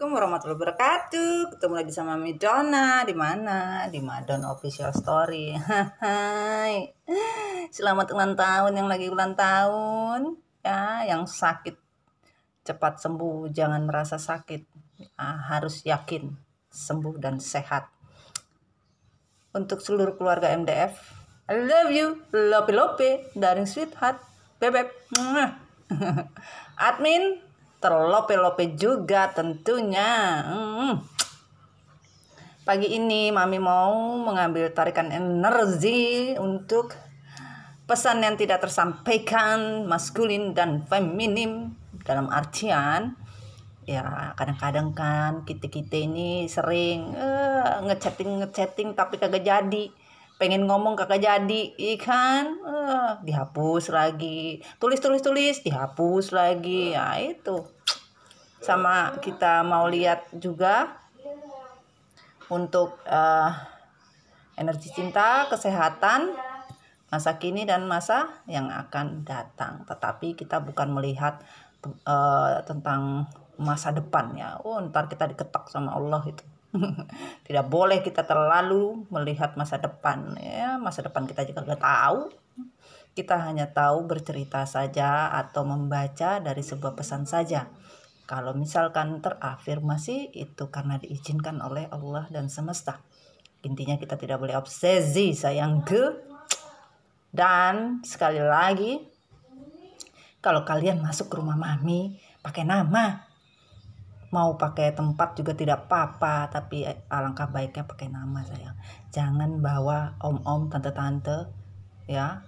Assalamualaikum warahmatullahi wabarakatuh. Ketemu lagi sama Midona. Di mana? Di Madon Official Story. Hai. Selamat ulang tahun yang lagi ulang tahun. Ya, yang sakit cepat sembuh, jangan merasa sakit. Harus yakin sembuh dan sehat. Untuk seluruh keluarga MDF, I love you. Lope-lope, daring sweetheart. Bebek. Admin terlope-lope juga tentunya. Pagi ini Mami mau mengambil tarikan energi untuk pesan yang tidak tersampaikan, maskulin dan feminim. Dalam artian ya kadang-kadang kan kita ini sering ngechatting tapi kagak jadi, pengen ngomong kagak jadi, ikan dihapus lagi, tulis dihapus lagi. Ya itu sama kita mau lihat juga untuk energi cinta, kesehatan masa kini dan masa yang akan datang. Tetapi kita bukan melihat tentang masa depan ya. Ntar kita diketok sama Allah itu. Tidak boleh kita terlalu melihat masa depan ya. Masa depan kita juga gak tahu. Kita hanya tahu bercerita saja atau membaca dari sebuah pesan saja. Kalau misalkan terafirmasi itu karena diizinkan oleh Allah dan semesta. Intinya kita tidak boleh obsesi sayangku. Dan sekali lagi, kalau kalian masuk ke rumah Mami pakai nama, mau pakai tempat juga tidak apa-apa, tapi alangkah baiknya pakai nama sayang. Jangan bawa om-om, tante-tante, ya,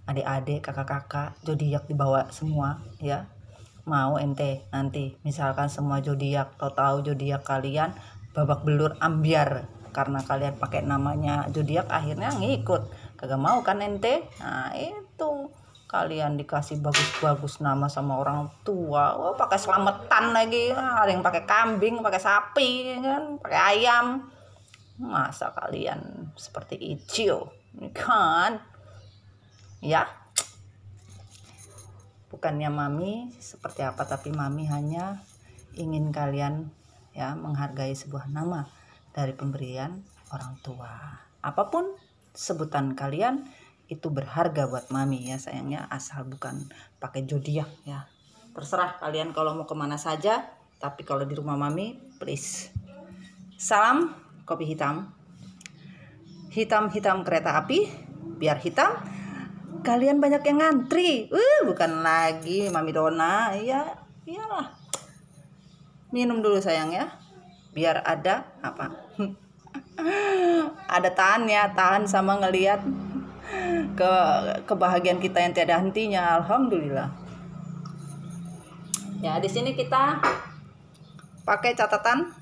adik-adik, kakak-kakak, zodiak dibawa semua, ya. Mau ente nanti misalkan semua zodiak, tahu zodiak kalian babak belur ambiar karena kalian pakai namanya zodiak, akhirnya ngikut. Kagak mau kan ente? Nah itu kalian dikasih bagus-bagus nama sama orang tua, pakai selamatan lagi, ada yang pakai kambing, pakai sapi kan, pakai ayam. Masa kalian seperti Ichio kan? Ya, bukannya Mami seperti apa, tapi Mami hanya ingin kalian ya menghargai sebuah nama dari pemberian orang tua. Apapun sebutan kalian itu berharga buat Mami ya sayangnya, asal bukan pakai zodiak ya. Terserah kalian kalau mau kemana saja, tapi kalau di rumah Mami please. Salam kopi hitam. Hitam kereta api, biar hitam kalian banyak yang ngantri. Bukan lagi Mami Dona. Iya, iyalah. Minum dulu sayang ya. Biar ada apa? Ada tahan sama ngelihat kebahagiaan kita yang tiada hentinya. Alhamdulillah. Ya, di sini kita pakai catatan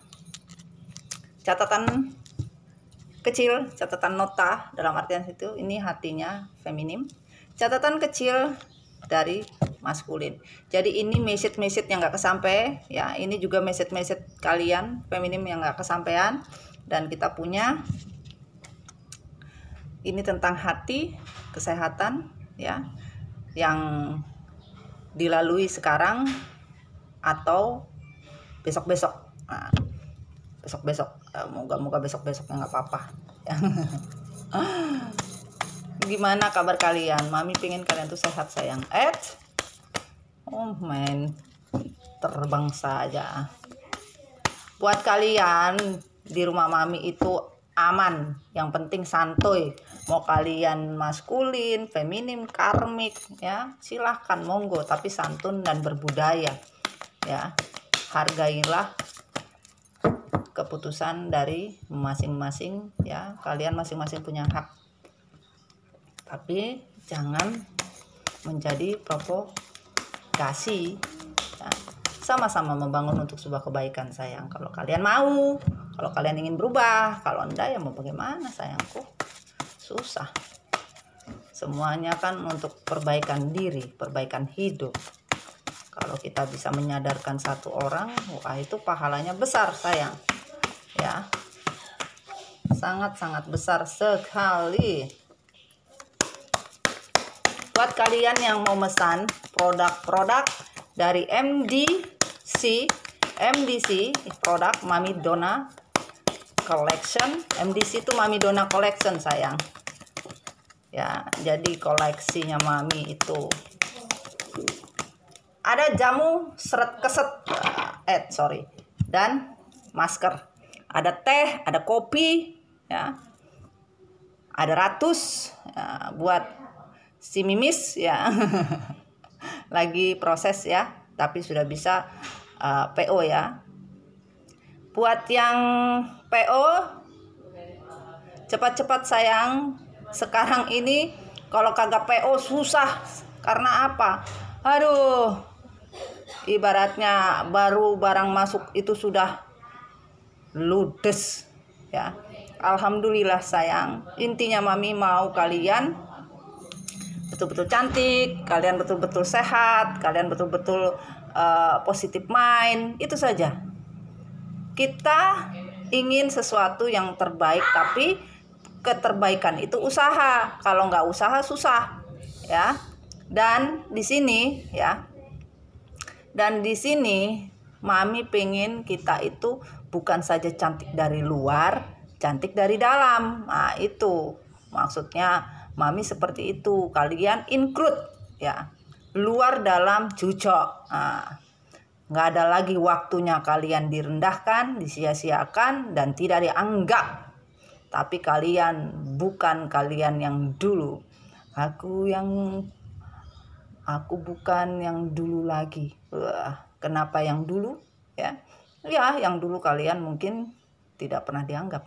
kecil, catatan nota, dalam artian itu ini hatinya feminim, catatan kecil dari maskulin. Jadi ini message yang nggak kesampe ya, ini juga message kalian feminim yang nggak kesampean. Dan kita punya ini tentang hati, kesehatan ya, yang dilalui sekarang atau besok-besok. Nah, besok-besok, moga-moga besok-besoknya nggak apa-apa ya. Gimana kabar kalian? Mami pengen kalian tuh sehat sayang. Terbang saja. Buat kalian di rumah Mami itu aman, yang penting santuy. Mau kalian maskulin, feminim, karmik ya, silahkan monggo, tapi santun dan berbudaya ya. Hargailah keputusan dari masing-masing ya, kalian masing-masing punya hak, tapi jangan menjadi provokasi ya. Sama-sama membangun untuk sebuah kebaikan sayang. Kalau kalian mau, kalau kalian ingin berubah, kalau enggak ya mau bagaimana sayangku, susah. Semuanya kan untuk perbaikan diri, perbaikan hidup. Kalau kita bisa menyadarkan satu orang, wah itu pahalanya besar sayang ya, sangat-sangat besar sekali. Buat kalian yang mau mesan produk-produk dari MDC MDC produk Mami Donna Collection. MDC itu Mami Donna Collection sayang ya. Jadi koleksinya Mami itu ada jamu seret keset dan masker, ada teh, ada kopi ya, ada ratus ya, buat si Mimis ya. Lagi proses ya, tapi sudah bisa PO ya. Buat yang PO cepat-cepat sayang. Sekarang ini kalau kagak PO susah. Karena apa? Aduh, ibaratnya baru barang masuk itu sudah ludes ya. Alhamdulillah sayang. Intinya Mami mau kalian betul-betul cantik, kalian betul-betul sehat, kalian betul-betul positif mind. Itu saja. Kita ingin sesuatu yang terbaik, tapi keterbaikan itu usaha. Kalau nggak usaha susah ya. Dan di sini ya, Mami pengen kita itu bukan saja cantik dari luar, cantik dari dalam. Nah itu maksudnya Mami seperti itu. Kalian include ya, luar dalam cocok. Nah, nggak ada lagi waktunya kalian direndahkan, disia-siakan, dan tidak dianggap. Tapi kalian bukan kalian yang dulu. Aku bukan yang dulu lagi. Kenapa yang dulu? Ya, yang dulu kalian mungkin tidak pernah dianggap.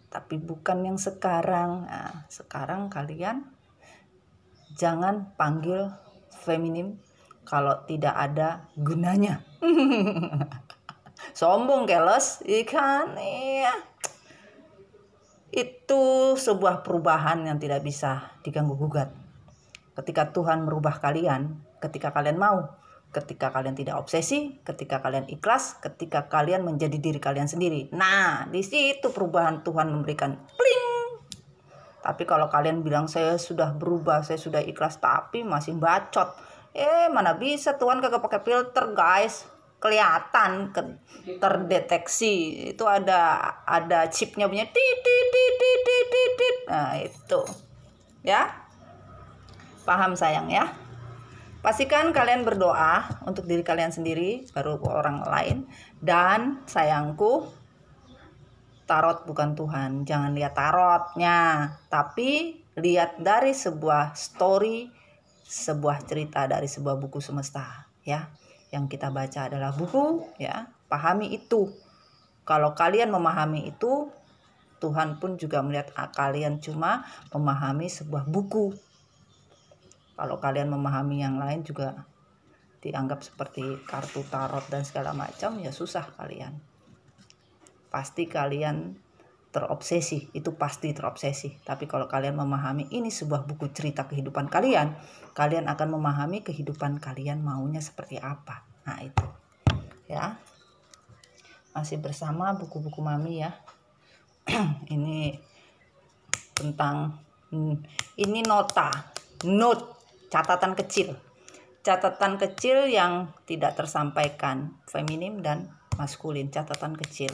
Tapi bukan yang sekarang. Nah, sekarang kalian jangan panggil feminim kalau tidak ada gunanya. Sombong keles ikan. Iya. Itu sebuah perubahan yang tidak bisa diganggu gugat. Ketika Tuhan merubah kalian, ketika kalian mau, ketika kalian tidak obsesi, ketika kalian ikhlas, ketika kalian menjadi diri kalian sendiri. Nah, di situ perubahan Tuhan memberikan pling. Tapi kalau kalian bilang saya sudah berubah, saya sudah ikhlas, tapi masih bacot. Mana bisa, Tuhan kagak pakai filter guys. Kelihatan, terdeteksi. Itu ada chipnya punya tit. Nah itu ya, paham sayang ya. Pastikan kalian berdoa untuk diri kalian sendiri, baru orang lain. Dan sayangku, tarot bukan Tuhan. Jangan lihat tarotnya, tapi lihat dari sebuah story, sebuah cerita dari sebuah buku semesta ya. Yang kita baca adalah buku ya. Pahami itu. Kalau kalian memahami itu, Tuhan pun juga melihat kalian cuma memahami sebuah buku. Kalau kalian memahami yang lain juga dianggap seperti kartu tarot dan segala macam, ya susah kalian. Pasti kalian terobsesi, itu pasti terobsesi. Tapi kalau kalian memahami ini sebuah buku cerita kehidupan kalian, kalian akan memahami kehidupan kalian maunya seperti apa. Nah itu ya. Masih bersama buku-buku Mami ya. Ini tentang ini note, catatan kecil yang tidak tersampaikan, feminim dan maskulin, catatan kecil.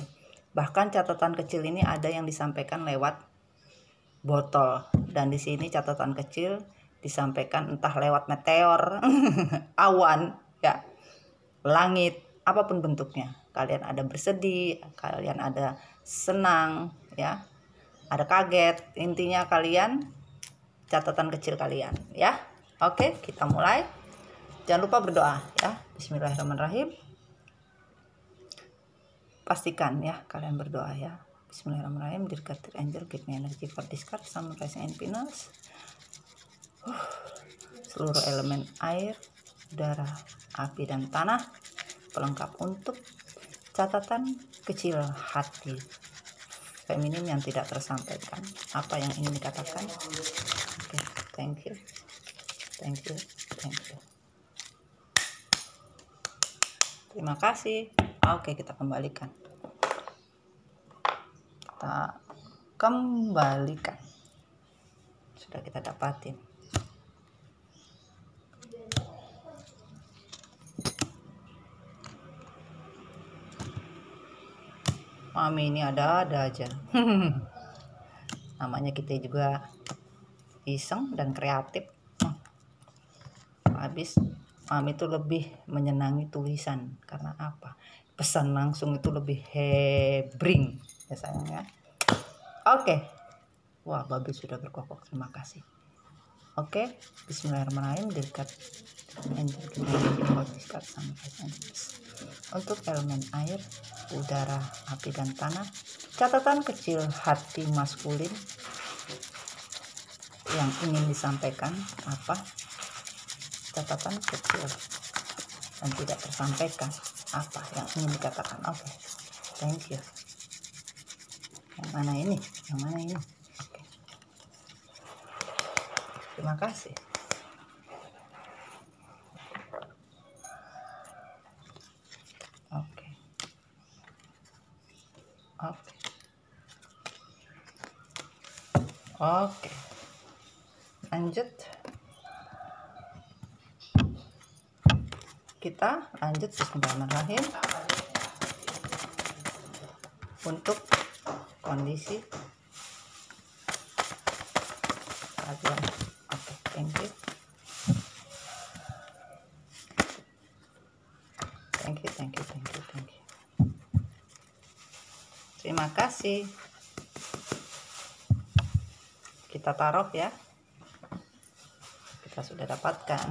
Bahkan catatan kecil ini ada yang disampaikan lewat botol, dan di sini catatan kecil disampaikan entah lewat meteor, awan, ya, langit, apapun bentuknya. Kalian ada bersedih, kalian ada senang, ya, ada kaget. Intinya kalian catatan kecil kalian, ya. Oke, kita mulai. Jangan lupa berdoa, ya. Bismillahirrahmanirrahim. Pastikan ya kalian berdoa ya. Bismillahirrahmanirrahim. Dear Guardian Angel, give me energy for this card, sun, rising and Venus. Seluruh elemen air, udara, api dan tanah pelengkap untuk catatan kecil hati feminim yang tidak tersampaikan. Apa yang ingin dikatakan? Oke, thank you. Terima kasih. Oke, kita kembalikan. Sudah kita dapatin. Mami ini ada-ada aja. Namanya kita juga iseng dan kreatif. Habis Mami itu lebih menyenangi tulisan. Karena apa? Pesan langsung itu lebih hebring ya sayang ya. Oke. Wah, babi sudah berkokok. Terima kasih. Oke, bismillahirrahmanirrahim. Dekat untuk elemen air, udara, api, dan tanah. Catatan kecil hati maskulin yang ingin disampaikan apa? Catatan kecil dan tidak tersampaikan apa yang ingin dikatakan. Oke, thank you. Yang mana ini? Yang mana ini? Oke. Terima kasih. Oke. Oke. Oke. Lanjut. Kita lanjut bismillahirrahmanirrahim untuk kondisi bagian. Oke, thank you. Thank you. Terima kasih. Kita taruh ya. Kita sudah dapatkan.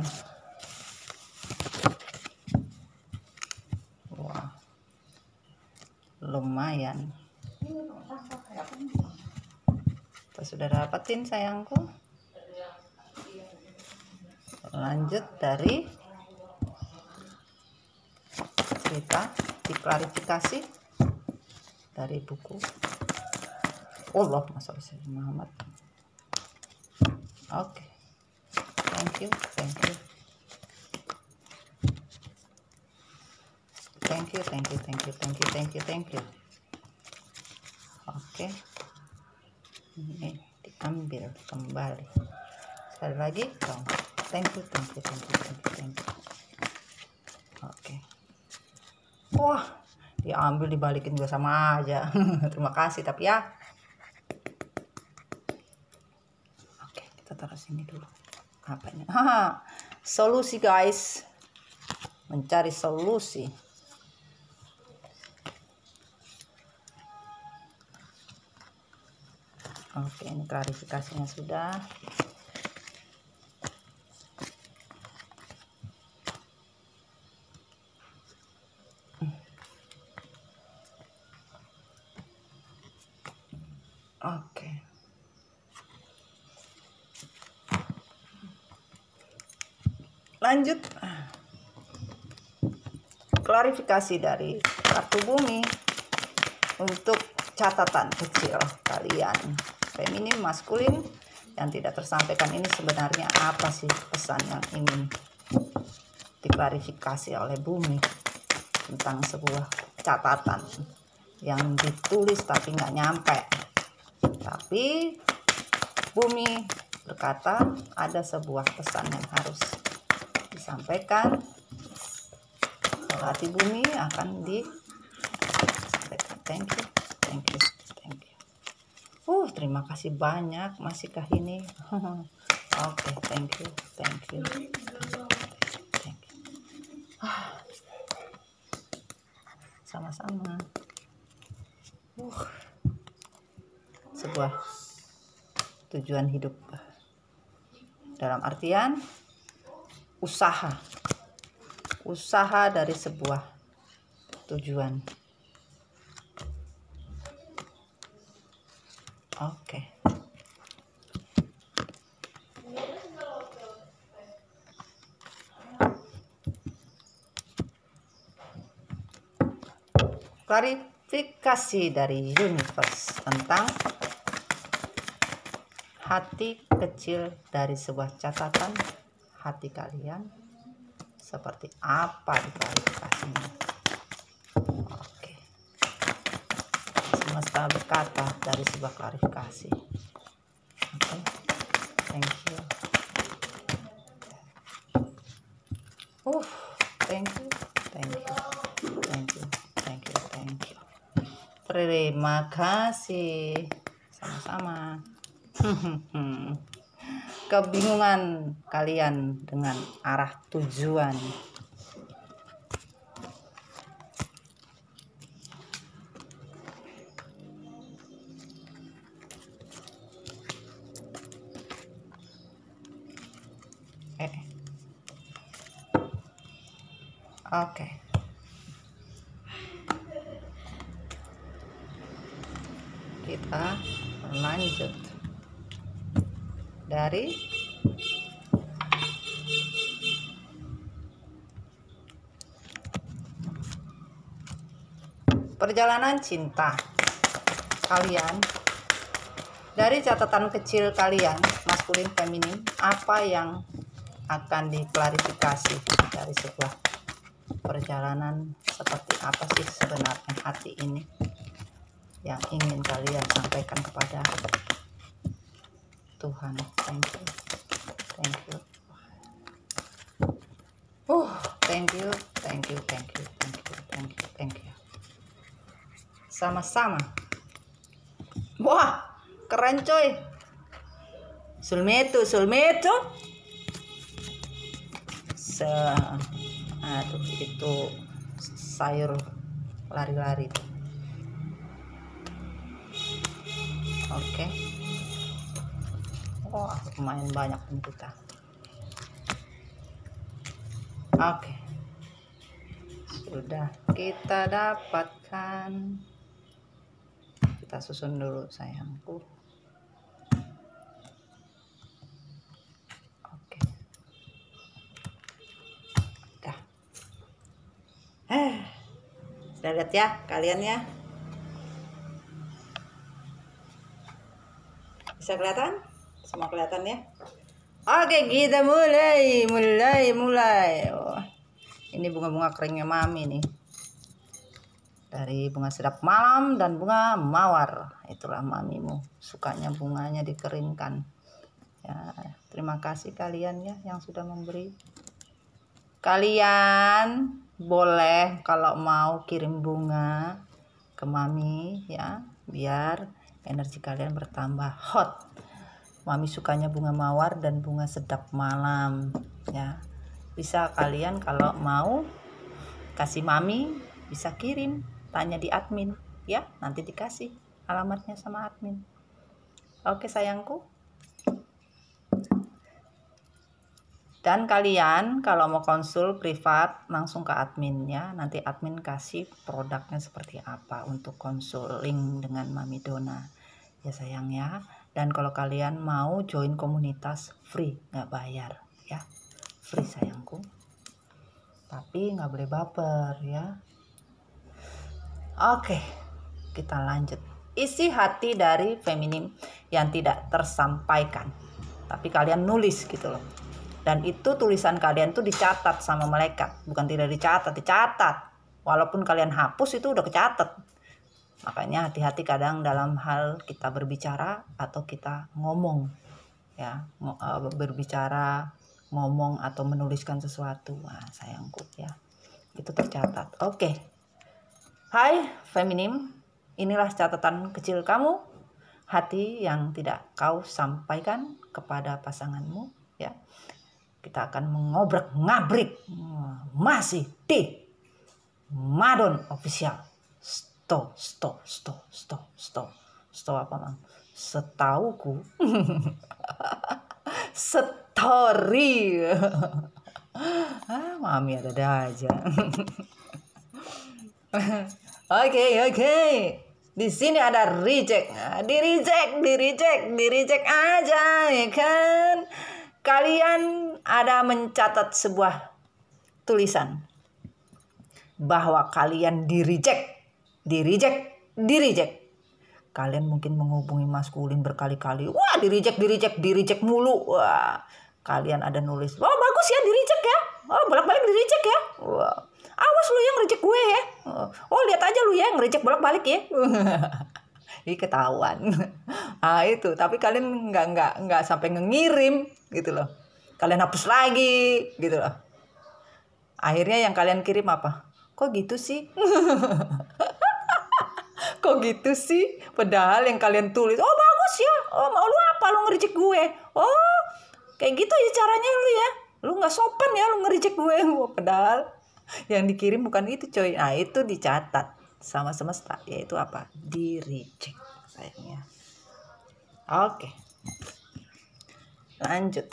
Wah, lumayan. Kita sudah dapatin sayangku. Lanjut dari cerita diklarifikasi dari buku Allahumma sholli ala Muhammad. Oke. Thank you. Oke. Ini diambil kembali. Sekali lagi dong. Thank you. Oke. Wah, diambil dibalikin juga sama aja. Terima kasih tapi ya. Oke, kita taruh sini dulu. Apa ini? Solusi guys. Mencari solusi. Oke, ini klarifikasinya sudah. Oke. Lanjut. Klarifikasi dari kartu bumi untuk catatan kecil kalian. Feminim, maskulin yang tidak tersampaikan ini sebenarnya apa sih pesan yang ingin diklarifikasi oleh bumi tentang sebuah catatan yang ditulis tapi nggak nyampe. Tapi bumi berkata ada sebuah pesan yang harus disampaikan. Hati bumi akan disampaikan. Thank you. Terima kasih banyak. Masihkah ini? Oke, thank you. Sama-sama. Sebuah tujuan hidup dalam artian usaha dari sebuah tujuan. Oke. Klarifikasi dari universe tentang hati kecil dari sebuah catatan hati kalian seperti apa diklarifikasinya. Oke. Semesta berkata dari sebuah klarifikasi. Oke. Thank you. Terima kasih. Sama-sama. Kebingungan kalian dengan arah tujuan. Oke. Kita lanjut dari perjalanan cinta kalian. Dari catatan kecil kalian, maskulin feminin, apa yang akan diklarifikasi dari sebuah perjalanan seperti apa sih sebenarnya hati ini yang ingin kalian sampaikan kepada Tuhan. Thank you. Thank you. Thank you. Thank you. Thank you. Thank you. Thank you. Thank you. Sama-sama. Wah, keren coy. Sulmetu. Aduh, itu sayur lari-lari tuh. Oke. Wah, lumayan banyak nih kita. Oke. Sudah kita dapatkan. Kita susun dulu sayangku. Oke. Dah. Sudah lihat ya kalian ya? Bisa kelihatan? Semua kelihatan ya? Oke, kita mulai. Oh, ini bunga-bunga keringnya mami nih. Dari bunga sedap malam dan bunga mawar. Itulah mamimu. Sukanya bunganya dikeringkan. Ya, terima kasih kalian ya yang sudah memberi. Kalian boleh kalau mau kirim bunga ke mami ya, biar energi kalian bertambah hot. Mami sukanya bunga mawar dan bunga sedap malam ya. Bisa kalian kalau mau kasih mami bisa kirim, tanya di admin ya, nanti dikasih alamatnya sama admin. Oke sayangku. Dan kalian kalau mau konsul privat langsung ke admin ya, nanti admin kasih produknya seperti apa untuk konsuling dengan Mami Dona ya sayang ya. Dan kalau kalian mau join komunitas free, nggak bayar ya, free sayangku, tapi nggak boleh baper ya. Oke, kita lanjut. Isi hati dari feminim yang tidak tersampaikan, tapi kalian nulis gitu loh. Dan itu tulisan kalian tuh dicatat sama malaikat, bukan tidak dicatat. Walaupun kalian hapus itu udah kecatat. Makanya hati-hati kadang dalam hal kita berbicara atau kita ngomong ya, berbicara, ngomong atau menuliskan sesuatu. Nah, sayangku ya, itu tercatat. Oke. Hai feminim, inilah catatan kecil kamu, hati yang tidak kau sampaikan kepada pasanganmu ya. Kita akan mengobrak-ngabrik masih di Madon Official. Sto apa mang? Setauku. Story. Mami ada aja. Oke. Di sini ada reject. Di reject aja ya kan. Kalian ada mencatat sebuah tulisan bahwa kalian di reject. Kalian mungkin menghubungi maskulin berkali-kali. Wah, di reject mulu. Wah, kalian ada nulis, "Wah, bagus ya di reject ya. Oh, bolak-balik di reject ya." Wah, awas lu yang reject gue ya. Oh, lihat aja lu ya yang reject bolak-balik ya. Ini ketahuan. Ah itu, tapi kalian nggak sampai ngirim gitu loh. Kalian hapus lagi gitu loh. Akhirnya yang kalian kirim apa? Kok gitu sih? Kok Kok gitu sih? Padahal yang kalian tulis, oh bagus ya. Oh mau lu apa? Lu nge-reject gue. Oh kayak gitu ya caranya lu ya. Lu gak sopan ya lu nge-reject gue. Padahal yang dikirim bukan itu coy. Nah itu dicatat sama semesta. Yaitu apa? Di-reject sayangnya. Oke. Lanjut.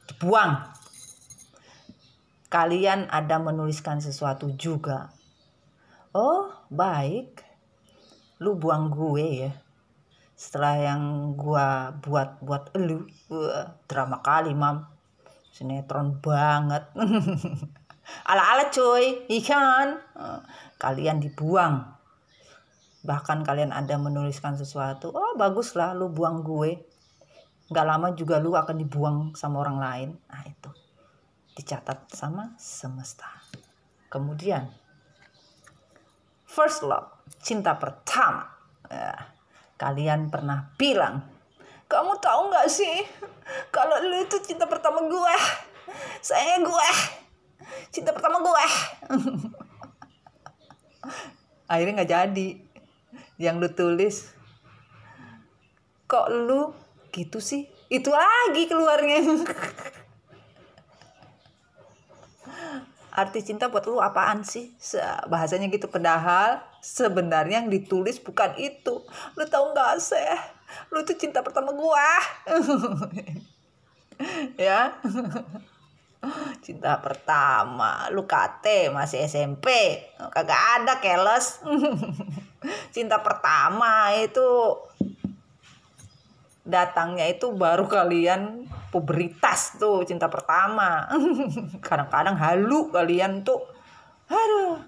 Dibuang. Kalian ada menuliskan sesuatu juga. Oh baik, lu buang gue ya. Setelah yang gua buat lu. Drama kali mam. Sinetron banget. Ala-ala coy, ikan. Kalian dibuang. Bahkan kalian ada menuliskan sesuatu. Oh baguslah lu buang gue. Gak lama juga lu akan dibuang sama orang lain. Nah itu dicatat sama semesta. Kemudian first love, cinta pertama. Kalian pernah bilang, kamu tahu gak sih kalau lu itu cinta pertama gue, sayangnya gue, cinta pertama gue. Akhirnya gak jadi. Yang lu tulis, kok lu gitu sih? Itu lagi keluarnya. Arti cinta buat lu apaan sih? Bahasanya gitu. Padahal sebenarnya yang ditulis bukan itu. Lu tahu gak sih? Lu tuh cinta pertama gua. Ya. Cinta pertama. Lu KT masih SMP. Kagak ada keles. Cinta pertama itu datangnya itu baru kalian pubertas tuh, cinta pertama. Kadang-kadang halu kalian tuh. Aduh.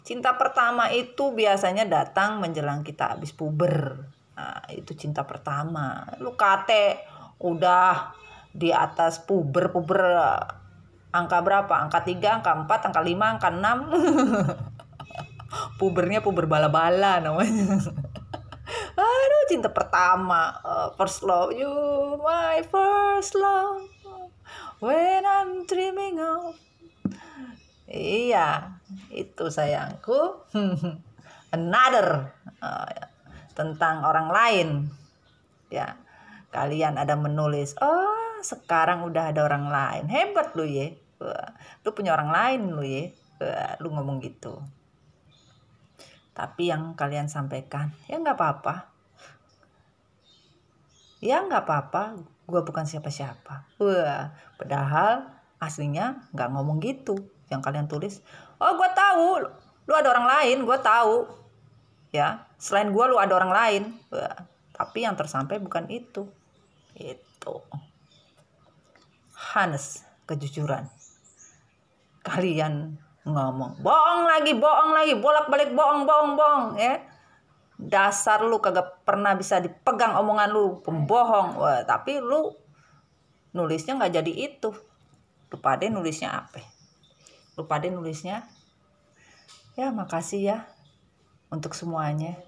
Cinta pertama itu biasanya datang menjelang kita habis puber. Nah, itu cinta pertama. Lu kate udah di atas puber angka berapa? Angka 3, angka 4, angka 5, angka 6. Pubernya puber bala-bala namanya. Aduh, cinta pertama, first love, you my first love, when I'm dreaming of. Iya, itu sayangku. Another, tentang orang lain. Ya, kalian ada menulis, oh sekarang udah ada orang lain, hebat lu ya, lu punya orang lain lu ya, lu ngomong gitu. Tapi yang kalian sampaikan, ya nggak apa-apa. Ya nggak apa-apa, gue bukan siapa-siapa. Padahal aslinya nggak ngomong gitu. Yang kalian tulis, oh gue tahu, lu ada orang lain, gue tahu. Ya, selain gue lu ada orang lain. Tapi yang tersampai bukan itu. Itu. Honest, kejujuran. Kalian ngomong bohong lagi, bolak-balik bohong ya. Dasar lu kagak pernah bisa dipegang omongan lu, pembohong. Wah, tapi lu nulisnya nggak jadi itu. Lu pada nulisnya apa? Lu pada nulisnya, ya makasih ya untuk semuanya.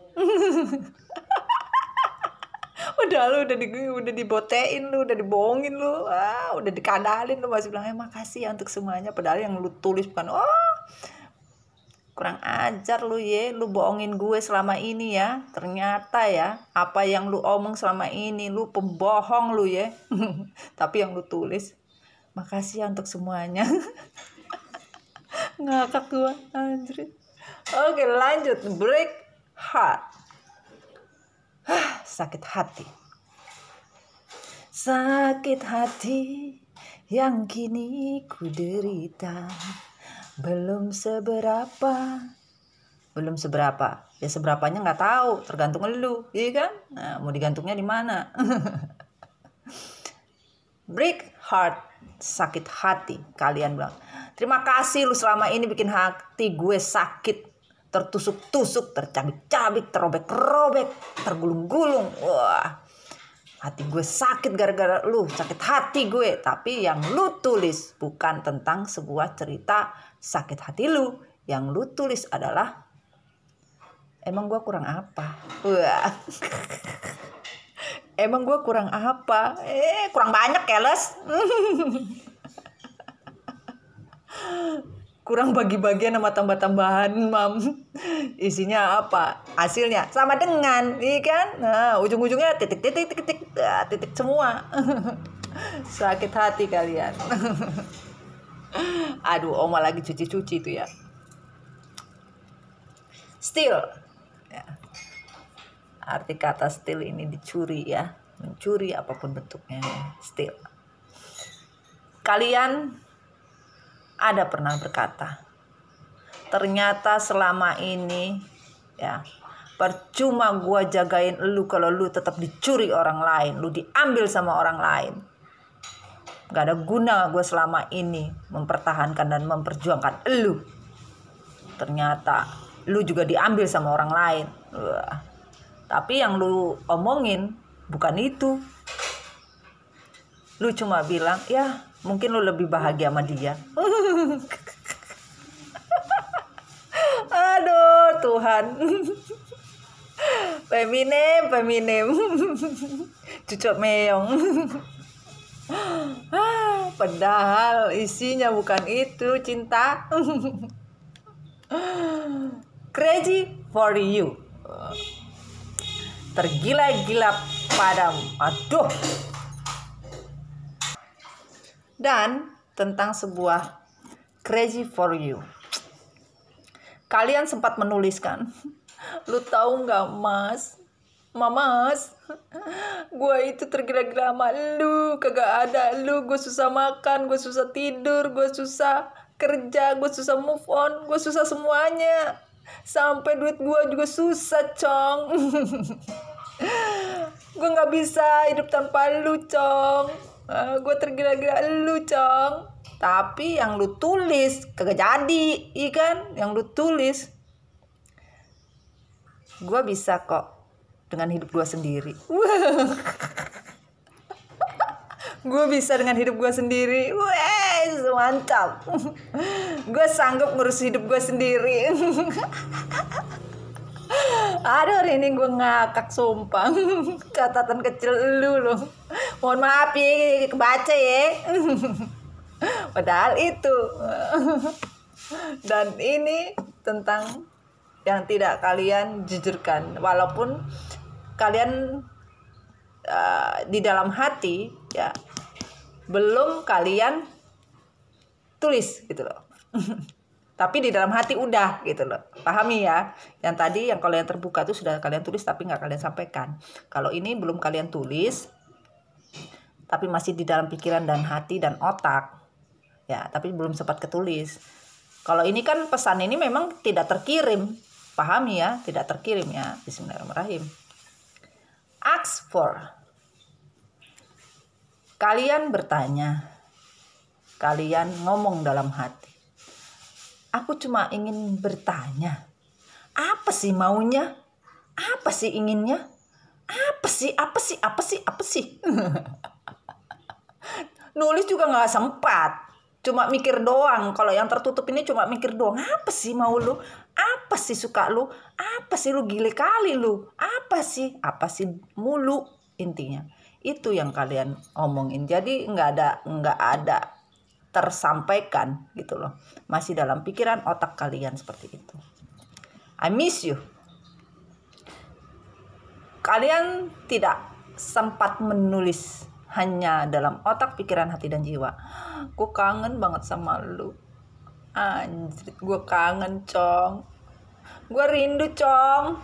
Udah dibotein lu, udah dibohongin lu, udah dikadalin lu masih bilang makasih ya untuk semuanya. Padahal yang lu tulis bukan, kurang ajar lu ya, lu bohongin gue selama ini ya. Ternyata ya, apa yang lu omong selama ini, lu pembohong lu ya. Tapi yang lu tulis, makasih ya untuk semuanya. Ngakak gue, anjir. Oke lanjut, break heart. Sakit hati. Sakit hati yang kini ku derita. Belum seberapa. Ya seberapanya nggak tahu, tergantung lu, iya kan? Nah, mau digantungnya di mana? Break heart, sakit hati. Kalian bilang, terima kasih lu selama ini bikin hati gue sakit, tertusuk-tusuk, tercabik-cabik, terobek-robek, tergulung-gulung. Wah, hati gue sakit gara-gara lu, sakit hati gue. Tapi yang lu tulis bukan tentang sebuah cerita sakit hati lu. Yang lu tulis adalah, emang gue kurang apa? Wah. Emang gue kurang apa? Kurang banyak keles. kurang bagi-bagian sama tambah-tambahan, mam. Isinya apa? Hasilnya sama dengan, iya kan? Nah, ujung-ujungnya titik semua. Sakit hati kalian. Aduh, Oma lagi cuci-cuci itu ya. Steal. Ya. Arti kata steal ini dicuri ya. Mencuri apapun bentuknya. Steal. Kalian ada pernah berkata, ternyata selama ini ya percuma gua jagain lu kalau lu tetap dicuri orang lain, lu diambil sama orang lain. Gak ada guna gue selama ini mempertahankan dan memperjuangkan lu. Ternyata lu juga diambil sama orang lain. Wah. Tapi yang lu omongin bukan itu. Lu cuma bilang, ya mungkin lu lebih bahagia sama dia. Aduh Tuhan. Feminim. Cucok meong. Padahal isinya bukan itu, cinta. Crazy for you. Tergila-gila padamu. Aduh. Dan tentang sebuah crazy for you. Kalian sempat menuliskan, lu tahu nggak mas, Mamas, gue itu tergila-gila sama lu, kagak ada lu, gue susah makan, gue susah tidur, gue susah kerja, gue susah move on, gue susah semuanya, sampai duit gue juga susah, Cong. Gue nggak bisa hidup tanpa lu, Cong. Gue tergila-gila lu, Cong. Tapi yang lu tulis kagak jadi, iya kan? Yang lu tulis, gue bisa kok dengan hidup gue sendiri. Gue bisa dengan hidup gue sendiri. Wes, mantap. Gue sanggup ngurus hidup gue sendiri. Aduh, hari ini gue ngakak sumpah. Catatan kecil lu loh. Mohon maaf ya, kebaca ya. Padahal itu. Dan ini tentang yang tidak kalian jujurkan, walaupun kalian di dalam hati ya belum kalian tulis gitu loh. Tapi di dalam hati udah gitu loh. Pahami ya. Yang tadi yang kalau yang terbuka itu sudah kalian tulis tapi nggak kalian sampaikan. Kalau ini belum kalian tulis tapi masih di dalam pikiran dan hati dan otak. Ya, tapi belum sempat ketulis. Kalau ini kan pesan ini memang tidak terkirim. Pahami ya, tidak terkirim ya. Bismillahirrahmanirrahim. Ask for. Kalian bertanya. Kalian ngomong dalam hati. Aku cuma ingin bertanya. Apa sih maunya? Apa sih inginnya? Apa sih? Nulis juga gak sempat. Cuma mikir doang. Kalau yang tertutup ini cuma mikir doang. Apa sih mau lu? Apa sih suka lu? Apa sih lu gile kali lu? Apa sih mulu intinya. Itu yang kalian omongin. Jadi nggak ada tersampaikan gitu loh. Masih dalam pikiran otak kalian seperti itu. I miss you. Kalian tidak sempat menulis, hanya dalam otak, pikiran, hati, dan jiwa. Gue kangen banget sama lu. Anjir, gue kangen, Cong. Gue rindu, Cong.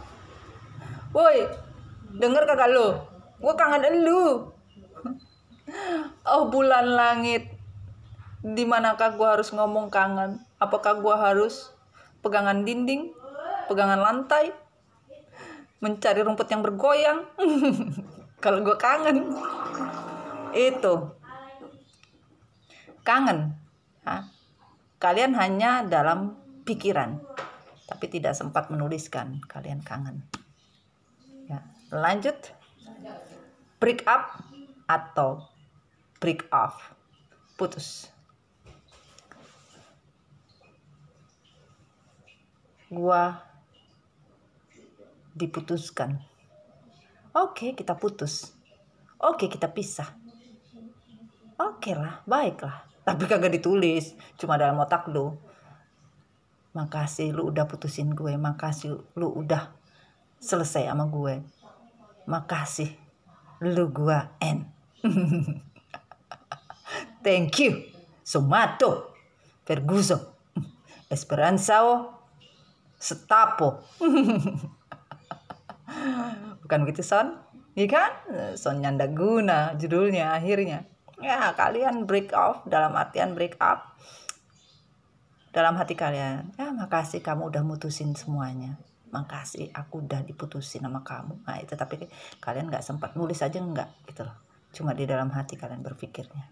Woi, denger kagak lu? Gue kangen lu. Oh bulan langit, dimanakah gue harus ngomong kangen? Apakah gue harus pegangan dinding, pegangan lantai, mencari rumput yang bergoyang? Kalau gue kangen, itu kangen. Kalian hanya dalam pikiran, tapi tidak sempat menuliskan kalian kangen. Ya, lanjut. Break up atau break off, putus. Gua diputuskan. Oke, kita putus. Oke, kita pisah. Oke lah, baiklah. Tapi kagak ditulis, cuma dalam otak lu. Makasih lu udah putusin gue. Makasih lu udah selesai sama gue. Makasih lu gue end. Thank you. Somato. Ferguson. Esperanzao. Setapo. Bukan begitu Son? Iya kan? Son Nyandaguna judulnya akhirnya. Ya kalian break off, dalam artian break up dalam hati kalian. Ya makasih kamu udah mutusin semuanya. Makasih aku udah diputusin sama kamu. Nah itu, tapi kalian gak sempat nulis aja enggak gitu loh. Cuma di dalam hati kalian berpikirnya.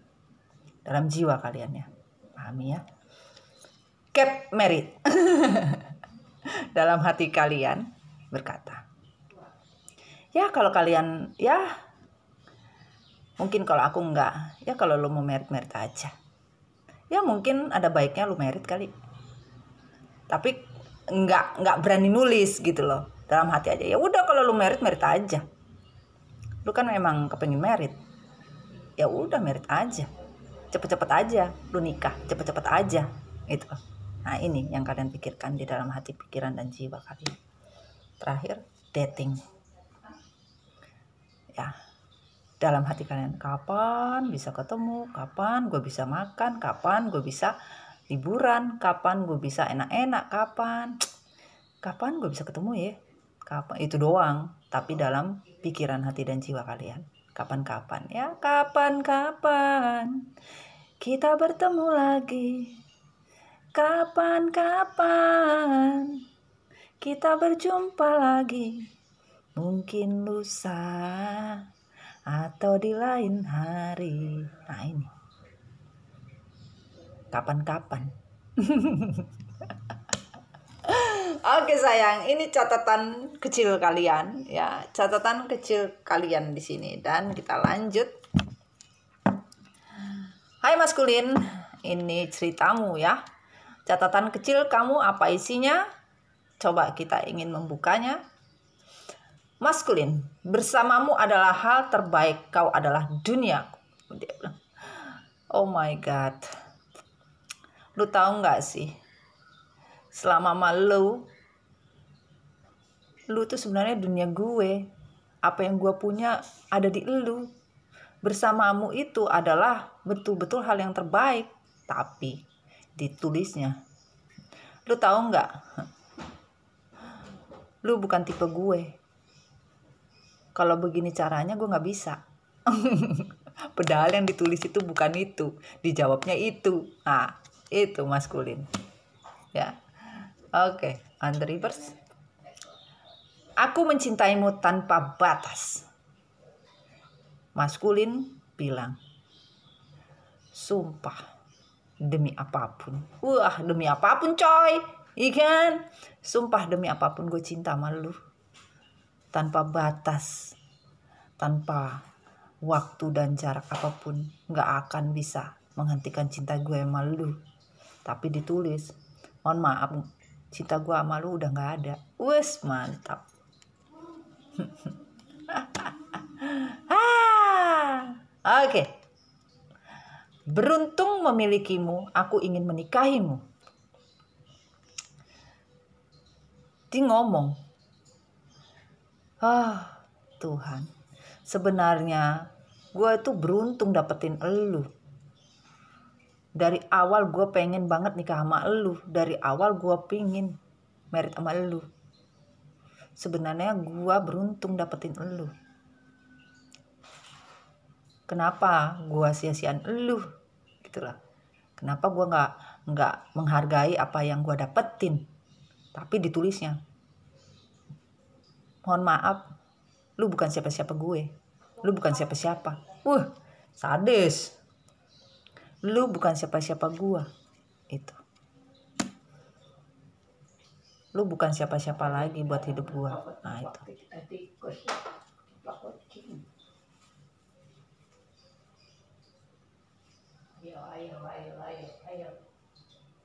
Dalam jiwa kalian ya. Pahami ya? Get married. Dalam hati kalian berkata, ya kalau kalian, ya mungkin kalau aku enggak, ya kalau lu mau merit aja. Ya mungkin ada baiknya lu merit kali. Tapi enggak berani nulis gitu loh. Dalam hati aja. Ya udah kalau lu merit aja. Lu kan memang kepengen merit. Ya udah merit aja. Cepet-cepet aja lu nikah, cepet-cepet aja gitu. Nah, ini yang kalian pikirkan di dalam hati, pikiran dan jiwa kalian. Terakhir, dating. Ya. Dalam hati kalian, kapan bisa ketemu, kapan gue bisa makan, kapan gue bisa liburan, kapan gue bisa enak-enak, kapan gue bisa ketemu ya, kapan, itu doang. Tapi dalam pikiran, hati dan jiwa kalian, kapan-kapan ya, kapan-kapan kita bertemu lagi, kapan-kapan kita berjumpa lagi, mungkin lusa atau di lain hari. Nah ini kapan-kapan. Oke sayang, ini catatan kecil kalian ya, catatan kecil kalian di sini, dan kita lanjut. Hai maskulin, ini ceritamu ya. Catatan kecil kamu apa isinya? Coba kita ingin membukanya. Maskulin, bersamamu adalah hal terbaik, kau adalah dunia. Dia bilang, oh my god. Lu tahu nggak sih? Selama sama lu tuh sebenarnya dunia gue. Apa yang gue punya ada di lu. Bersamamu itu adalah betul-betul hal yang terbaik. Tapi ditulisnya, lu tahu nggak? Lu bukan tipe gue. Kalau begini caranya gue nggak bisa. Padahal yang ditulis itu bukan itu, dijawabnya itu. Nah, itu maskulin. Ya. Oke, on the reverse. Aku mencintaimu tanpa batas. Maskulin bilang, sumpah demi apapun. Wah, demi apapun coy. Ikan, sumpah demi apapun gue cinta sama lu. Tanpa batas, tanpa waktu dan jarak apapun, gak akan bisa menghentikan cinta gue sama lu. Tapi ditulis, mohon maaf, cinta gue sama lu udah gak ada. Wes mantap. Oke. Beruntung memilikimu, aku ingin menikahimu. Dia ngomong, Tuhan, sebenarnya gue tuh beruntung dapetin elu. Dari awal gue pengen banget nikah sama elu. Dari awal gue pengen merit sama elu. Sebenarnya gue beruntung dapetin elu. Kenapa gue sia-siain elu? Gitulah. Kenapa gue nggak menghargai apa yang gue dapetin? Tapi ditulisnya, mohon maaf, lu bukan siapa-siapa gue. Lu bukan siapa-siapa. Sadis. Lu bukan siapa-siapa gue. Itu. Lu bukan siapa-siapa lagi buat hidup gue. Nah itu.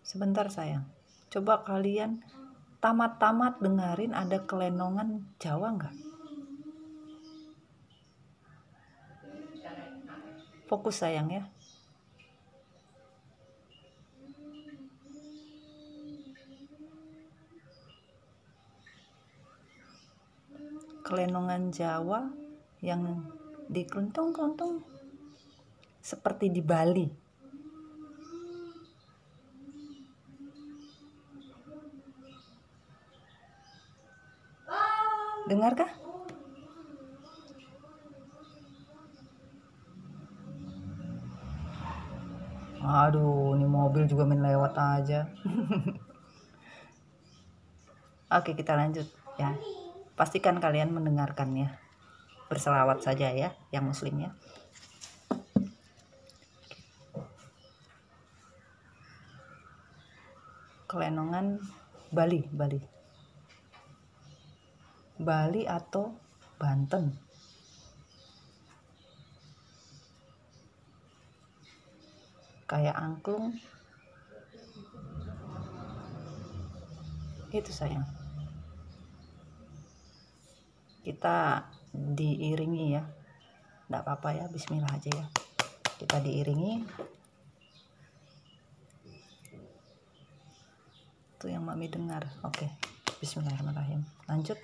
Sebentar sayang. Coba kalian tamat-tamat dengerin, ada kelenongan Jawa nggak? Fokus sayang ya. Kelenongan Jawa yang dikeluntung-keluntung seperti di Bali. Dengarkah? Aduh, ini mobil juga main lewat aja. Oke, kita lanjut ya. Pastikan kalian mendengarkannya. Berselawat saja ya, yang muslim ya. Kelenongan Bali atau Banten. Kayak angklung. Itu sayang. Kita diiringi ya. Enggak apa-apa ya, bismillah aja ya. Kita diiringi. Itu yang Mami dengar. Oke. Bismillahirrahmanirrahim. Lanjut.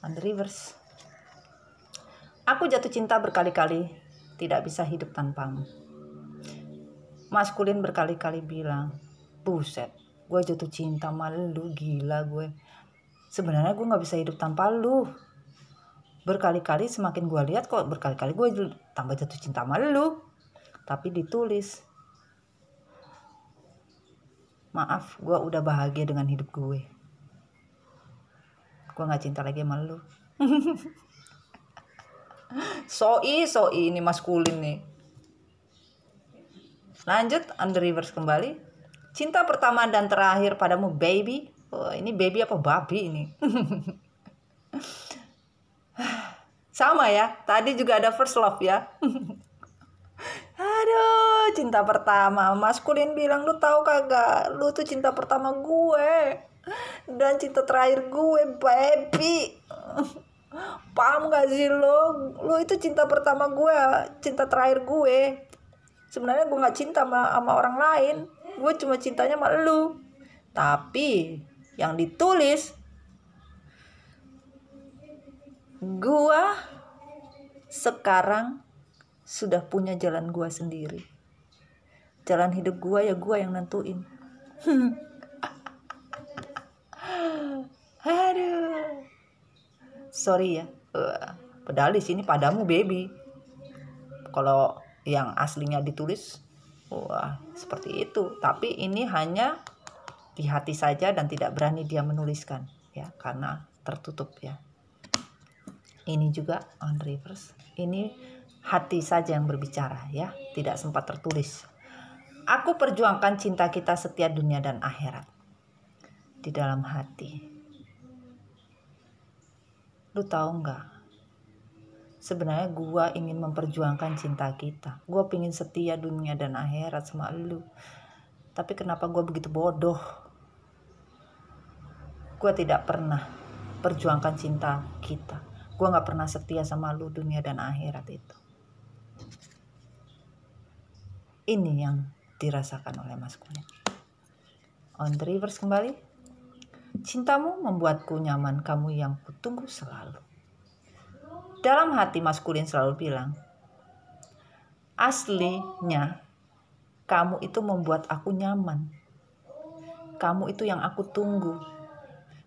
On the reverse. Aku jatuh cinta berkali-kali, tidak bisa hidup tanpamu. Maskulin berkali-kali bilang, buset, gue jatuh cinta sama lu, gila gue. Sebenarnya gue gak bisa hidup tanpa lu. Berkali-kali semakin gue lihat kok berkali-kali gue tambah jatuh cinta sama lu. Tapi ditulis, maaf, gue udah bahagia dengan hidup gue. Gue gak cinta lagi sama lu. Soi ini maskulin nih. Lanjut, on the reverse kembali. Cinta pertama dan terakhir padamu, baby. Oh, ini baby apa babi ini? Sama ya, tadi juga ada first love ya. Aduh, cinta pertama. Maskulin bilang, lu tahu kagak? Lu tuh cinta pertama gue. Dan cinta terakhir gue, baby. Paham gak sih lo? Lu itu cinta pertama gue, cinta terakhir gue. Sebenarnya gue gak cinta sama orang lain. Gue cuma cintanya sama lu. Tapi yang ditulis, gue sekarang sudah punya jalan gue sendiri. Jalan hidup gue ya gue yang nentuin. Aduh. Sorry ya. Padahal di sini padamu, baby. Kalau yang aslinya ditulis, wah, seperti itu. Tapi ini hanya di hati saja dan tidak berani dia menuliskan ya, karena tertutup ya. Ini juga on reverse. Ini hati saja yang berbicara ya, tidak sempat tertulis. Aku perjuangkan cinta kita setia dunia dan akhirat. Di dalam hati. Lu tahu nggak? Sebenarnya gue ingin memperjuangkan cinta kita. Gue pengen setia dunia dan akhirat sama lu. Tapi kenapa gue begitu bodoh? Gue tidak pernah perjuangkan cinta kita. Gue gak pernah setia sama lu dunia dan akhirat itu. Ini yang dirasakan oleh maskulin. On the reverse kembali. Cintamu membuatku nyaman, kamu yang kutunggu selalu. Dalam hati maskulin selalu bilang, aslinya kamu itu membuat aku nyaman. Kamu itu yang aku tunggu.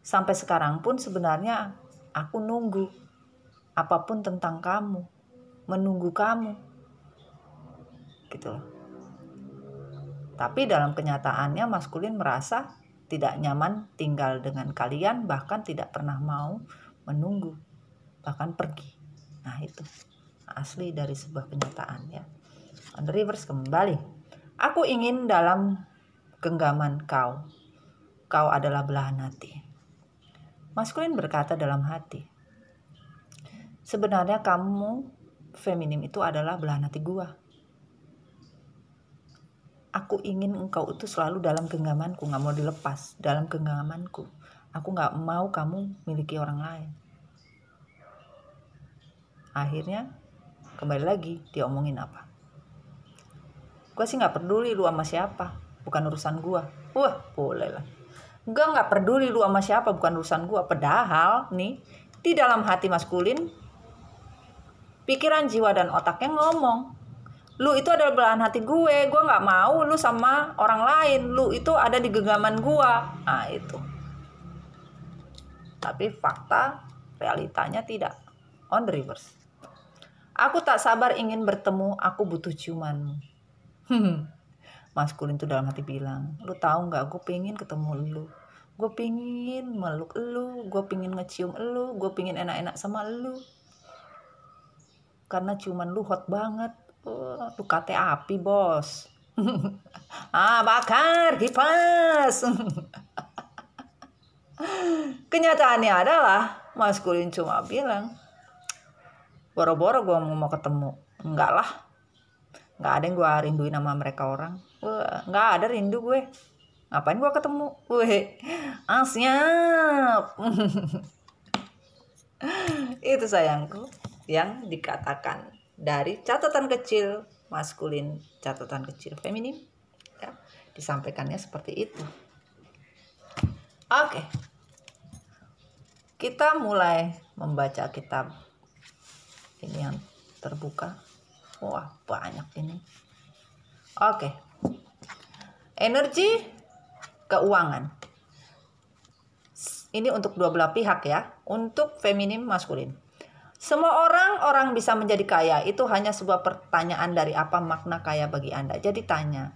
Sampai sekarang pun sebenarnya aku nunggu apapun tentang kamu, menunggu kamu. Gitu loh. Tapi dalam kenyataannya maskulin merasa tidak nyaman tinggal dengan kalian, bahkan tidak pernah mau menunggu, bahkan pergi. Nah itu asli dari sebuah kenyataan ya. On the reverse kembali. Aku ingin dalam genggaman kau. Kau adalah belahan hati. Maskulin berkata dalam hati. Sebenarnya kamu feminim itu adalah belahan hati gua. Aku ingin engkau itu selalu dalam genggamanku, gak mau dilepas dalam genggamanku. Aku gak mau kamu miliki orang lain. Akhirnya kembali lagi dia omongin apa? Gue sih gak peduli lu sama siapa, bukan urusan gue. Wah boleh lah. Gue gak peduli lu sama siapa, bukan urusan gue. Padahal nih Di dalam hati maskulin, pikiran, jiwa, dan otaknya ngomong, lu itu adalah belahan hati gue nggak mau lu sama orang lain, lu itu ada di genggaman gue. Nah itu. Tapi fakta, realitanya tidak. On the reverse. Aku tak sabar ingin bertemu, aku butuh ciumanmu. Maskulin tuh dalam hati bilang, lu tahu nggak, gue pengen ketemu lu, gue pengen meluk lu, gue pengen ngecium lu, gue pengen enak-enak sama lu, karena ciuman lu hot banget. Lu kate api bos. Bakar kipas. Kenyataannya adalah maskulin cuma bilang, boro-boro gue mau ketemu. Enggak lah, nggak ada yang gue rinduin sama mereka orang. Nggak ada rindu gue, ngapain gue ketemu. Siap. Itu sayangku yang dikatakan dari catatan kecil maskulin, catatan kecil feminim, ya, disampaikannya seperti itu. Oke, kita mulai membaca kitab ini yang terbuka. Wah, banyak ini. Oke. Energi keuangan. Ini untuk dua belah pihak ya, untuk feminim maskulin. Semua orang bisa menjadi kaya, itu hanya sebuah pertanyaan dari apa makna kaya bagi Anda. Jadi tanya,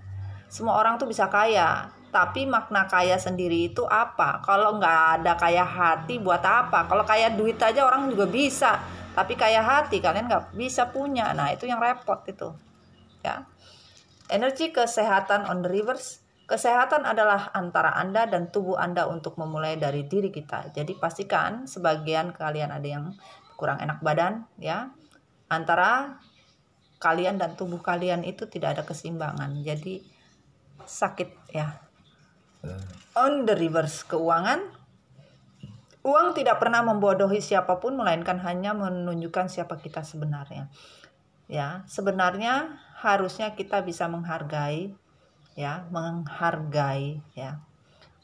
semua orang tuh bisa kaya, tapi makna kaya sendiri itu apa? Kalau nggak ada kaya hati buat apa? Kalau kaya duit aja orang juga bisa, tapi kaya hati kalian nggak bisa punya. Nah itu yang repot itu ya. Energi kesehatan on the reverse. Kesehatan adalah antara Anda dan tubuh Anda untuk memulai dari diri kita. Jadi pastikan sebagian kalian ada yang kurang enak badan ya. Antara kalian dan tubuh kalian itu tidak ada keseimbangan. Jadi sakit ya. On the reverse keuangan. Uang tidak pernah membodohi siapapun melainkan hanya menunjukkan siapa kita sebenarnya. Ya, sebenarnya harusnya kita bisa menghargai ya.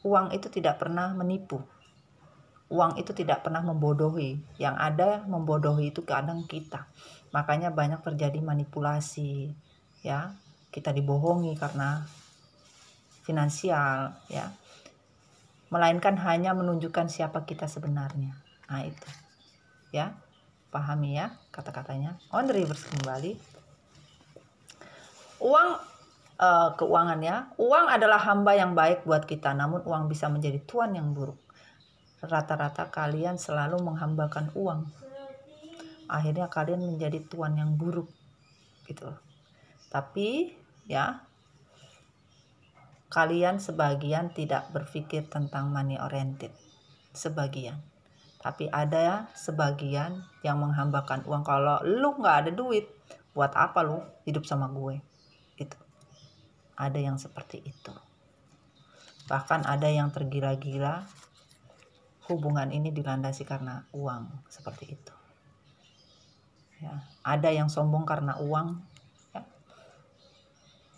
Uang itu tidak pernah menipu. Uang itu tidak pernah membodohi. Yang ada membodohi itu kadang kita. Makanya banyak terjadi manipulasi ya. Kita dibohongi karena finansial ya. Melainkan hanya menunjukkan siapa kita sebenarnya. Nah itu ya, pahami ya kata-katanya. On the reverse kembali. Keuangan ya. Uang adalah hamba yang baik buat kita, namun uang bisa menjadi tuan yang buruk. Rata-rata kalian selalu menghambakan uang. Akhirnya kalian menjadi tuan yang buruk gitu. Tapi ya, kalian sebagian tidak berpikir tentang money oriented. Sebagian. Tapi ada sebagian yang menghambakan uang. Kalau lu nggak ada duit, buat apa lu hidup sama gue? Gitu. Ada yang seperti itu. Bahkan ada yang tergila-gila. Hubungan ini dilandasi karena uang. Seperti itu. Ya. Ada yang sombong karena uang. Ya.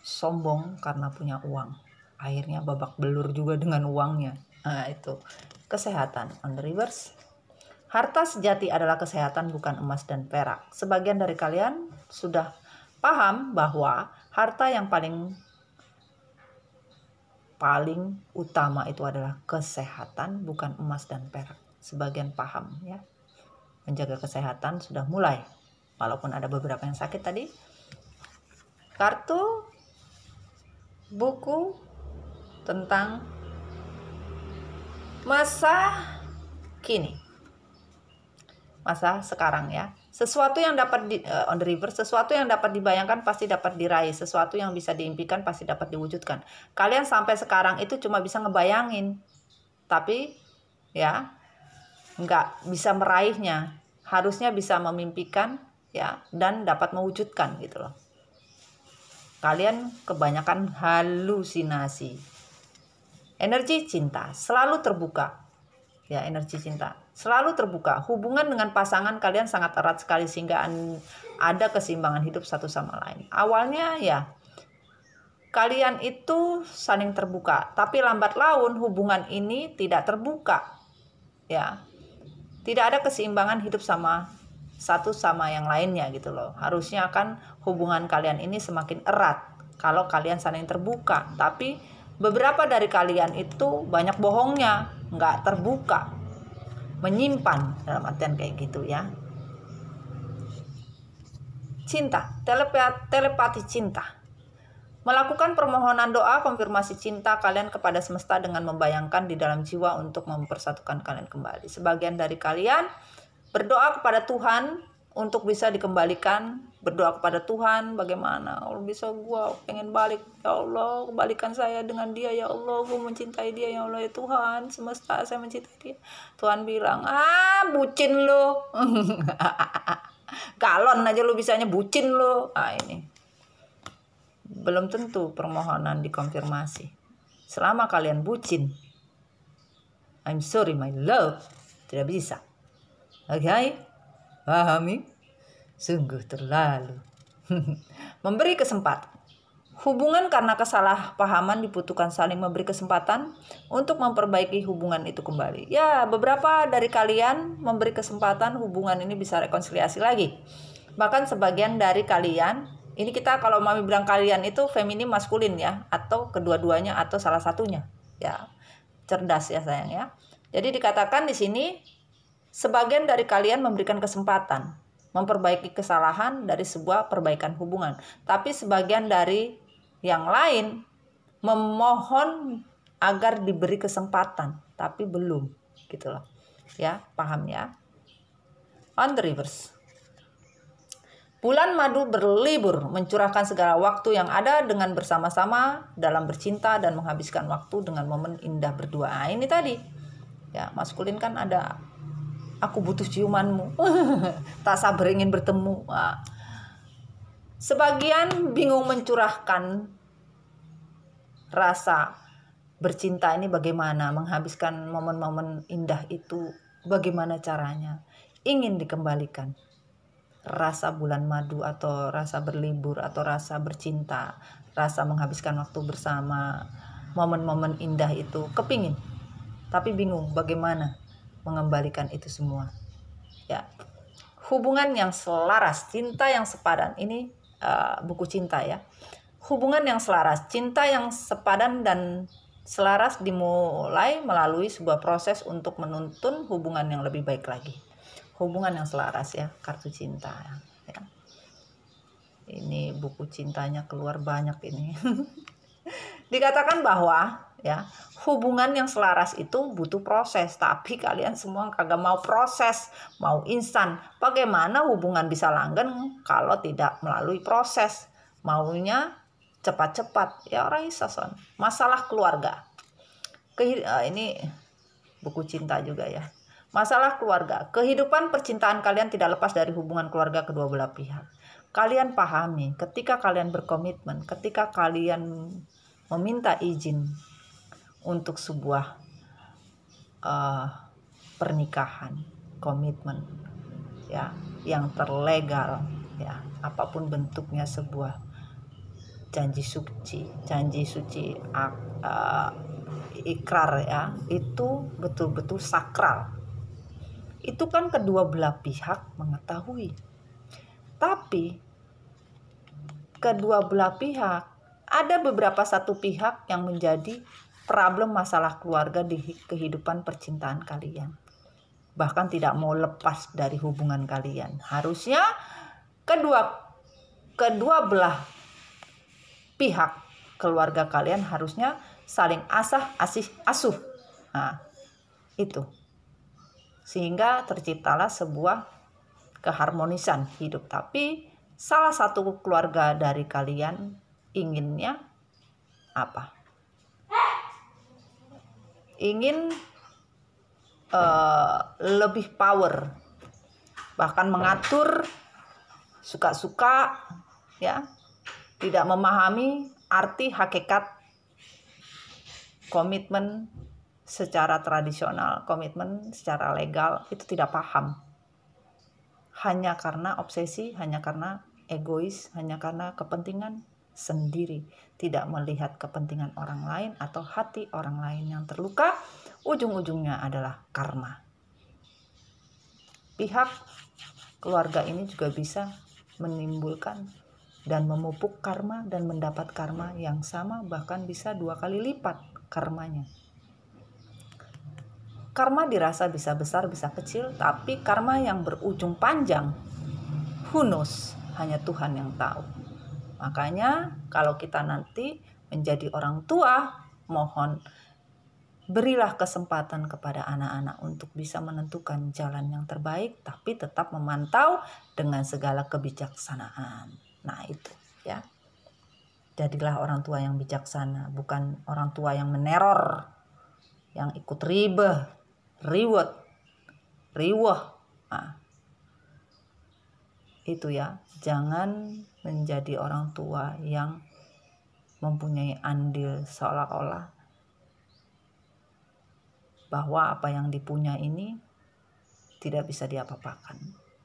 Sombong karena punya uang. Akhirnya babak belur juga dengan uangnya. Nah itu. Kesehatan on the reverse. Harta sejati adalah kesehatan, bukan emas dan perak. Sebagian dari kalian sudah paham bahwa harta yang paling utama itu adalah kesehatan, bukan emas dan perak. Sebagian paham ya. Menjaga kesehatan sudah mulai. Walaupun ada beberapa yang sakit tadi. Kartu buku tentang masa kini. Masa sekarang ya. Sesuatu yang dapat on the reverse, sesuatu yang dapat dibayangkan pasti dapat diraih, sesuatu yang bisa diimpikan pasti dapat diwujudkan. Kalian sampai sekarang itu cuma bisa ngebayangin, tapi ya nggak bisa meraihnya. Harusnya bisa memimpikan ya dan dapat mewujudkan gitu loh. Kalian kebanyakan halusinasi. Energi cinta selalu terbuka. Ya, energi cinta selalu terbuka. Hubungan dengan pasangan kalian sangat erat sekali sehingga ada keseimbangan hidup satu sama lain. Awalnya ya kalian itu saling terbuka, tapi lambat laun hubungan ini tidak terbuka. Ya. Tidak ada keseimbangan hidup sama satu sama yang lainnya gitu loh. Harusnya kan hubungan kalian ini semakin erat kalau kalian saling terbuka. Tapi beberapa dari kalian itu banyak bohongnya, nggak terbuka, menyimpan, dalam artian kayak gitu ya. Cinta, telepati cinta. Melakukan permohonan doa konfirmasi cinta kalian kepada semesta dengan membayangkan di dalam jiwa untuk mempersatukan kalian kembali. Sebagian dari kalian berdoa kepada Tuhan untuk bisa dikembalikan. Berdoa kepada Tuhan, bagaimana kalau bisa gue pengen balik, ya Allah kembalikan saya dengan dia, ya Allah gue mencintai dia, ya Allah ya Tuhan semesta saya mencintai dia. Tuhan bilang, bucin lo. Galon aja lu bisanya bucin lo. Ini belum tentu permohonan dikonfirmasi. Selama kalian bucin, I'm sorry my love, tidak bisa. Oke? Pahami? Sungguh terlalu. Memberi kesempatan. Hubungan karena kesalahpahaman dibutuhkan saling memberi kesempatan untuk memperbaiki hubungan itu kembali. Ya, beberapa dari kalian memberi kesempatan hubungan ini bisa rekonsiliasi lagi. Bahkan sebagian dari kalian, ini kita kalau mami bilang kalian itu feminim maskulin ya, atau kedua-duanya atau salah satunya. Ya, cerdas ya sayang ya. Jadi dikatakan di sini sebagian dari kalian memberikan kesempatan memperbaiki kesalahan dari sebuah perbaikan hubungan. Tapi sebagian dari yang lain memohon agar diberi kesempatan, tapi belum, gitu loh. Ya, paham ya? On the reverse. Bulan madu berlibur, mencurahkan segala waktu yang ada dengan bersama-sama dalam bercinta dan menghabiskan waktu dengan momen indah berdua. Ini tadi, ya maskulin kan ada aku butuh ciumanmu, tak sabar ingin bertemu. Sebagian bingung mencurahkan rasa bercinta ini bagaimana, menghabiskan momen-momen indah itu bagaimana caranya, ingin dikembalikan. Rasa bulan madu atau rasa berlibur atau rasa bercinta, rasa menghabiskan waktu bersama, momen-momen indah itu kepingin, tapi bingung bagaimana mengembalikan itu semua. Ya, hubungan yang selaras, cinta yang sepadan, ini buku cinta ya. Hubungan yang selaras, cinta yang sepadan dan selaras dimulai melalui sebuah proses untuk menuntun hubungan yang lebih baik lagi. Hubungan yang selaras ya, kartu cinta ya. Ini buku cintanya keluar banyak ini. Dikatakan bahwa ya, hubungan yang selaras itu butuh proses, tapi kalian semua kagak mau proses, mau instan. Bagaimana hubungan bisa langgeng kalau tidak melalui proses? Maunya cepat-cepat. Ya orang isason. Masalah keluarga. Ini buku cinta juga ya. Masalah keluarga. Kehidupan percintaan kalian tidak lepas dari hubungan keluarga kedua belah pihak. Kalian pahami, ketika kalian berkomitmen, ketika kalian meminta izin untuk sebuah pernikahan, komitmen ya, yang terlegal ya, apapun bentuknya, sebuah janji suci, ikrar ya, itu betul-betul sakral. Itu kan kedua belah pihak mengetahui. Tapi kedua belah pihak, ada beberapa satu pihak yang menjadi problem masalah keluarga di kehidupan percintaan kalian. Bahkan tidak mau lepas dari hubungan kalian. Harusnya kedua belah pihak keluarga kalian harusnya saling asuh. Nah, itu. Sehingga terciptalah sebuah keharmonisan hidup. Tapi salah satu keluarga dari kalian inginnya apa? Ingin lebih power, bahkan mengatur suka-suka ya, tidak memahami arti hakikat komitmen secara tradisional, komitmen secara legal, itu tidak paham. Hanya karena obsesi, hanya karena egois, hanya karena kepentingan sendiri, tidak melihat kepentingan orang lain atau hati orang lain yang terluka. Ujung-ujungnya adalah karma. pihak keluarga ini juga bisa menimbulkan dan memupuk karma dan mendapat karma yang sama, bahkan bisa 2 kali lipat karmanya. Karma dirasa bisa besar, bisa kecil, tapi karma yang berujung panjang, who knows, hanya Tuhan yang tahu. Makanya kalau kita nanti menjadi orang tua, mohon berilah kesempatan kepada anak-anak untuk bisa menentukan jalan yang terbaik, tapi tetap memantau dengan segala kebijaksanaan. Nah itu ya. Jadilah orang tua yang bijaksana, bukan orang tua yang meneror, yang ikut riweh. Nah, itu ya, jangan menjadi orang tua yang mempunyai andil seolah-olah bahwa apa yang dipunya ini tidak bisa diapa-apakan.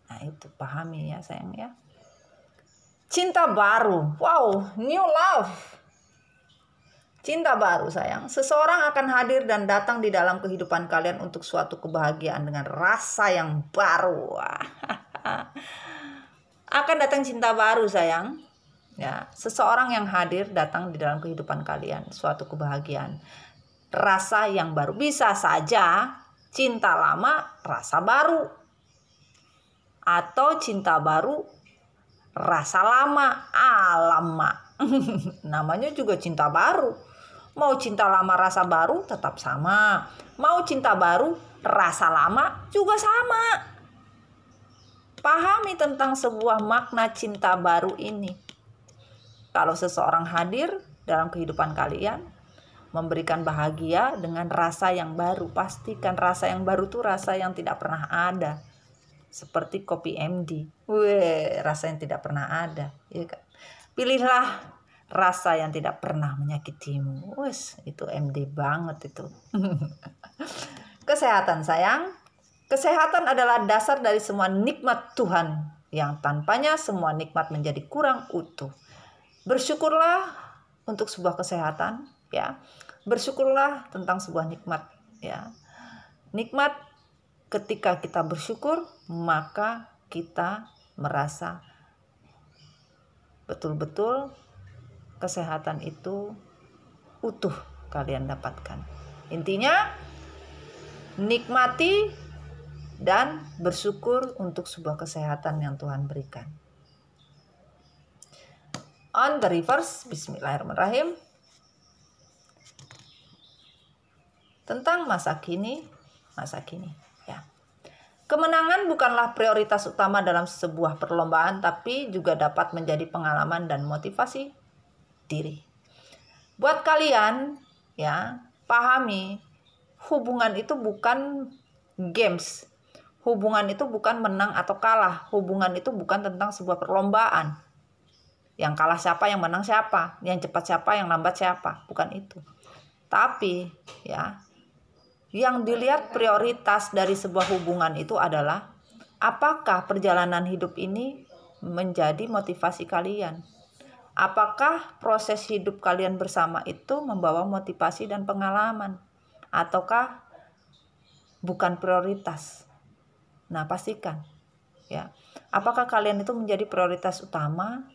Nah itu pahami ya sayang ya. Cinta baru, wow, new love. Cinta baru sayang, seseorang akan hadir dan datang di dalam kehidupan kalian untuk suatu kebahagiaan dengan rasa yang baru. Akan datang cinta baru sayang. Ya, seseorang yang hadir datang di dalam kehidupan kalian, suatu kebahagiaan. Rasa yang baru, bisa saja cinta lama rasa baru. Atau cinta baru rasa lama, alamak. Namanya juga cinta baru. Mau cinta lama rasa baru tetap sama. Mau cinta baru rasa lama juga sama. Pahami tentang sebuah makna cinta baru ini. Kalau seseorang hadir dalam kehidupan kalian, memberikan bahagia dengan rasa yang baru, pastikan rasa yang baru itu rasa yang tidak pernah ada. Seperti kopi MD. Rasa yang tidak pernah ada, ya kan? Pilihlah rasa yang tidak pernah menyakitimu. Itu MD banget itu. Kesehatan sayang. Kesehatan adalah dasar dari semua nikmat Tuhan, yang tanpanya semua nikmat menjadi kurang utuh. Bersyukurlah untuk sebuah kesehatan, ya. Bersyukurlah tentang sebuah nikmat, ya. Nikmat ketika kita bersyukur, maka kita merasa betul-betul kesehatan itu utuh kalian dapatkan. Intinya nikmati dan bersyukur untuk sebuah kesehatan yang Tuhan berikan. On the reverse, bismillahirrahmanirrahim. Tentang masa kini ya. Kemenangan bukanlah prioritas utama dalam sebuah perlombaan, tapi juga dapat menjadi pengalaman dan motivasi diri. Buat kalian ya, pahami hubungan itu bukan games. Hubungan itu bukan menang atau kalah. Hubungan itu bukan tentang sebuah perlombaan. Yang kalah siapa, yang menang siapa, yang cepat siapa, yang lambat siapa, bukan itu. Tapi ya, yang dilihat prioritas dari sebuah hubungan itu adalah apakah perjalanan hidup ini menjadi motivasi kalian. Apakah proses hidup kalian bersama itu membawa motivasi dan pengalaman, ataukah bukan prioritas? Nah, pastikan ya, apakah kalian itu menjadi prioritas utama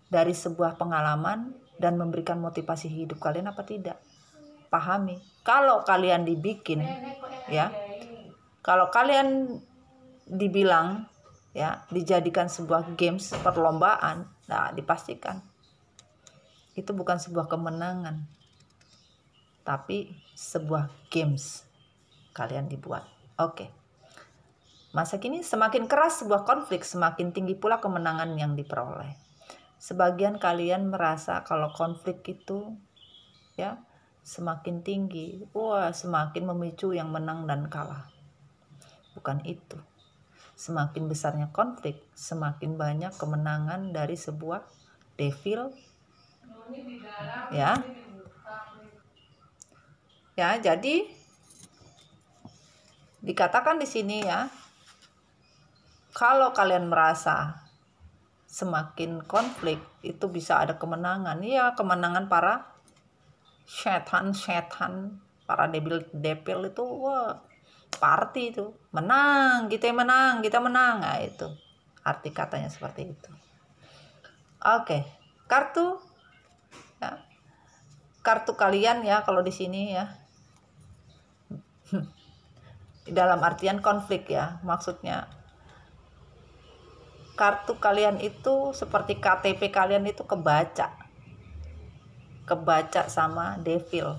dari sebuah pengalaman dan memberikan motivasi hidup kalian apa tidak? Pahami. Kalau kalian dibikin ya, kalau kalian dibilang ya, dijadikan sebuah games, perlombaan, nah dipastikan itu bukan sebuah kemenangan, tapi sebuah games kalian dibuat. Oke. Masa kini semakin keras sebuah konflik, semakin tinggi pula kemenangan yang diperoleh. Sebagian kalian merasa kalau konflik itu ya semakin tinggi, semakin memicu yang menang dan kalah. Bukan itu. Semakin besarnya konflik, semakin banyak kemenangan dari sebuah devil. Ya. Ya, jadi dikatakan di sini ya, kalau kalian merasa semakin konflik itu bisa ada kemenangan. Ya, kemenangan para setan, para devil itu party itu, menang, kita menang, kita menang. Nah, itu arti katanya seperti itu. Oke, kartu ya. Kartu kalian ya kalau di sini ya. Dalam artian konflik ya, maksudnya kartu kalian itu seperti KTP kalian itu kebaca sama devil.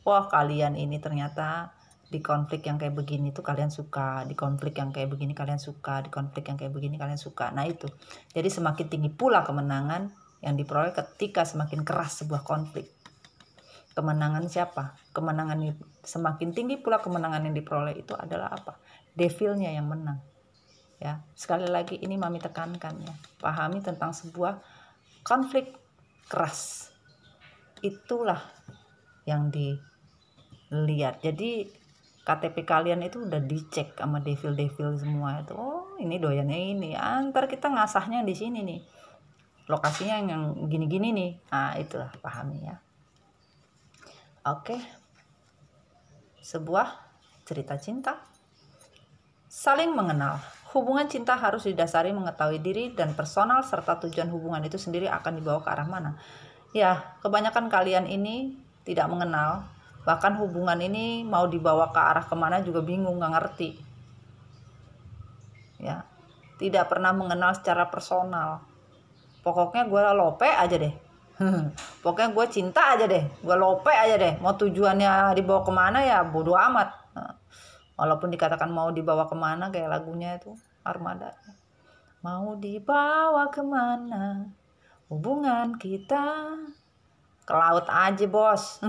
Wah, kalian ini ternyata di konflik yang kayak begini tuh kalian suka, di konflik yang kayak begini kalian suka, di konflik yang kayak begini kalian suka. Nah itu, jadi semakin tinggi pula kemenangan yang diperoleh ketika semakin keras sebuah konflik. Kemenangan siapa? Kemenangan semakin tinggi pula kemenangan yang diperoleh itu adalah apa? Devilnya yang menang. Ya, sekali lagi ini Mami tekankan ya, pahami tentang sebuah konflik keras. Itulah yang dilihat. Jadi KTP kalian itu udah dicek sama devil-devil semua itu. Oh, ini doyannya ini. Antar kita ngasahnya di sini nih. Lokasinya yang gini-gini nih. Nah, itulah pahami ya. Oke. Sebuah cerita cinta. Saling mengenal. Hubungan cinta harus didasari mengetahui diri dan personal serta tujuan hubungan itu sendiri akan dibawa ke arah mana. Ya, kebanyakan kalian ini tidak mengenal. Bahkan hubungan ini mau dibawa ke arah kemana juga bingung, gak ngerti. Ya, tidak pernah mengenal secara personal. Pokoknya gue lope aja deh. Pokoknya gue cinta aja deh. Gue lope aja deh. Mau tujuannya dibawa kemana ya bodo amat. Walaupun dikatakan mau dibawa kemana kayak lagunya itu Armada. Mau dibawa kemana hubungan kita? Ke laut aja bos.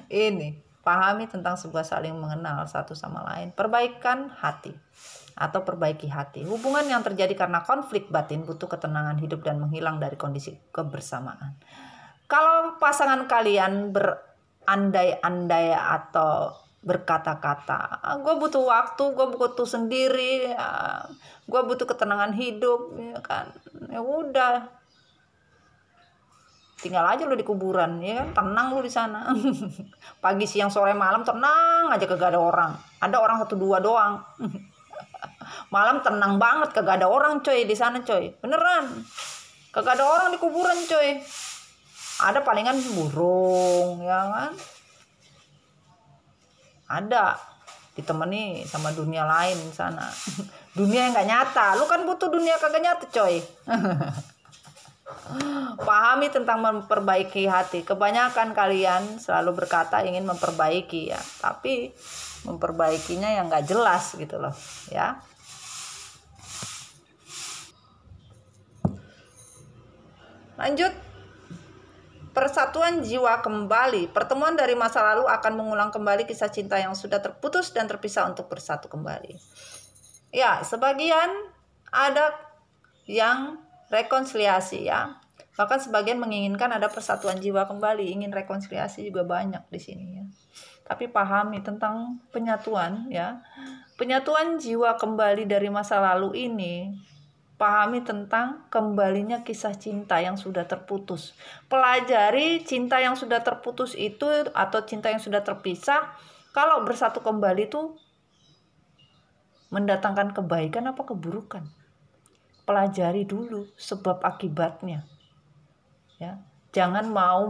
Ini pahami tentang sebuah saling mengenal satu sama lain. Perbaikan hati atau perbaiki hati. Hubungan yang terjadi karena konflik batin butuh ketenangan hidup dan menghilang dari kondisi kebersamaan. Kalau pasangan kalian berandai-andai atau berkata-kata, gue butuh waktu, gue butuh sendiri, gue butuh ketenangan hidup, ya kan? Ya udah, tinggal aja lu di kuburan, ya kan? Tenang lu di sana. Pagi, siang, sore, malam tenang aja, kagak ada orang. Ada orang 1-2 doang. Malam tenang banget, kagak ada orang coy di sana coy. Beneran. Kagak ada orang di kuburan coy. Ada palingan burung, ya kan? Ada ditemani sama dunia lain di sana. Dunia yang gak nyata. Lu kan butuh dunia kagak nyata coy. Pahami tentang memperbaiki hati. Kebanyakan kalian selalu berkata ingin memperbaiki ya, tapi memperbaikinya yang nggak jelas gitu loh ya. Lanjut, persatuan jiwa kembali. Pertemuan dari masa lalu akan mengulang kembali kisah cinta yang sudah terputus dan terpisah untuk bersatu kembali. Ya, sebagian ada yang rekonsiliasi ya. Bahkan sebagian menginginkan ada persatuan jiwa kembali, ingin rekonsiliasi juga banyak di sini ya. Tapi pahami tentang penyatuan ya. Penyatuan jiwa kembali dari masa lalu ini, pahami tentang kembalinya kisah cinta yang sudah terputus. Pelajari cinta yang sudah terputus itu atau cinta yang sudah terpisah, kalau bersatu kembali itu mendatangkan kebaikan apa keburukan. Pelajari dulu sebab akibatnya. Ya, jangan mau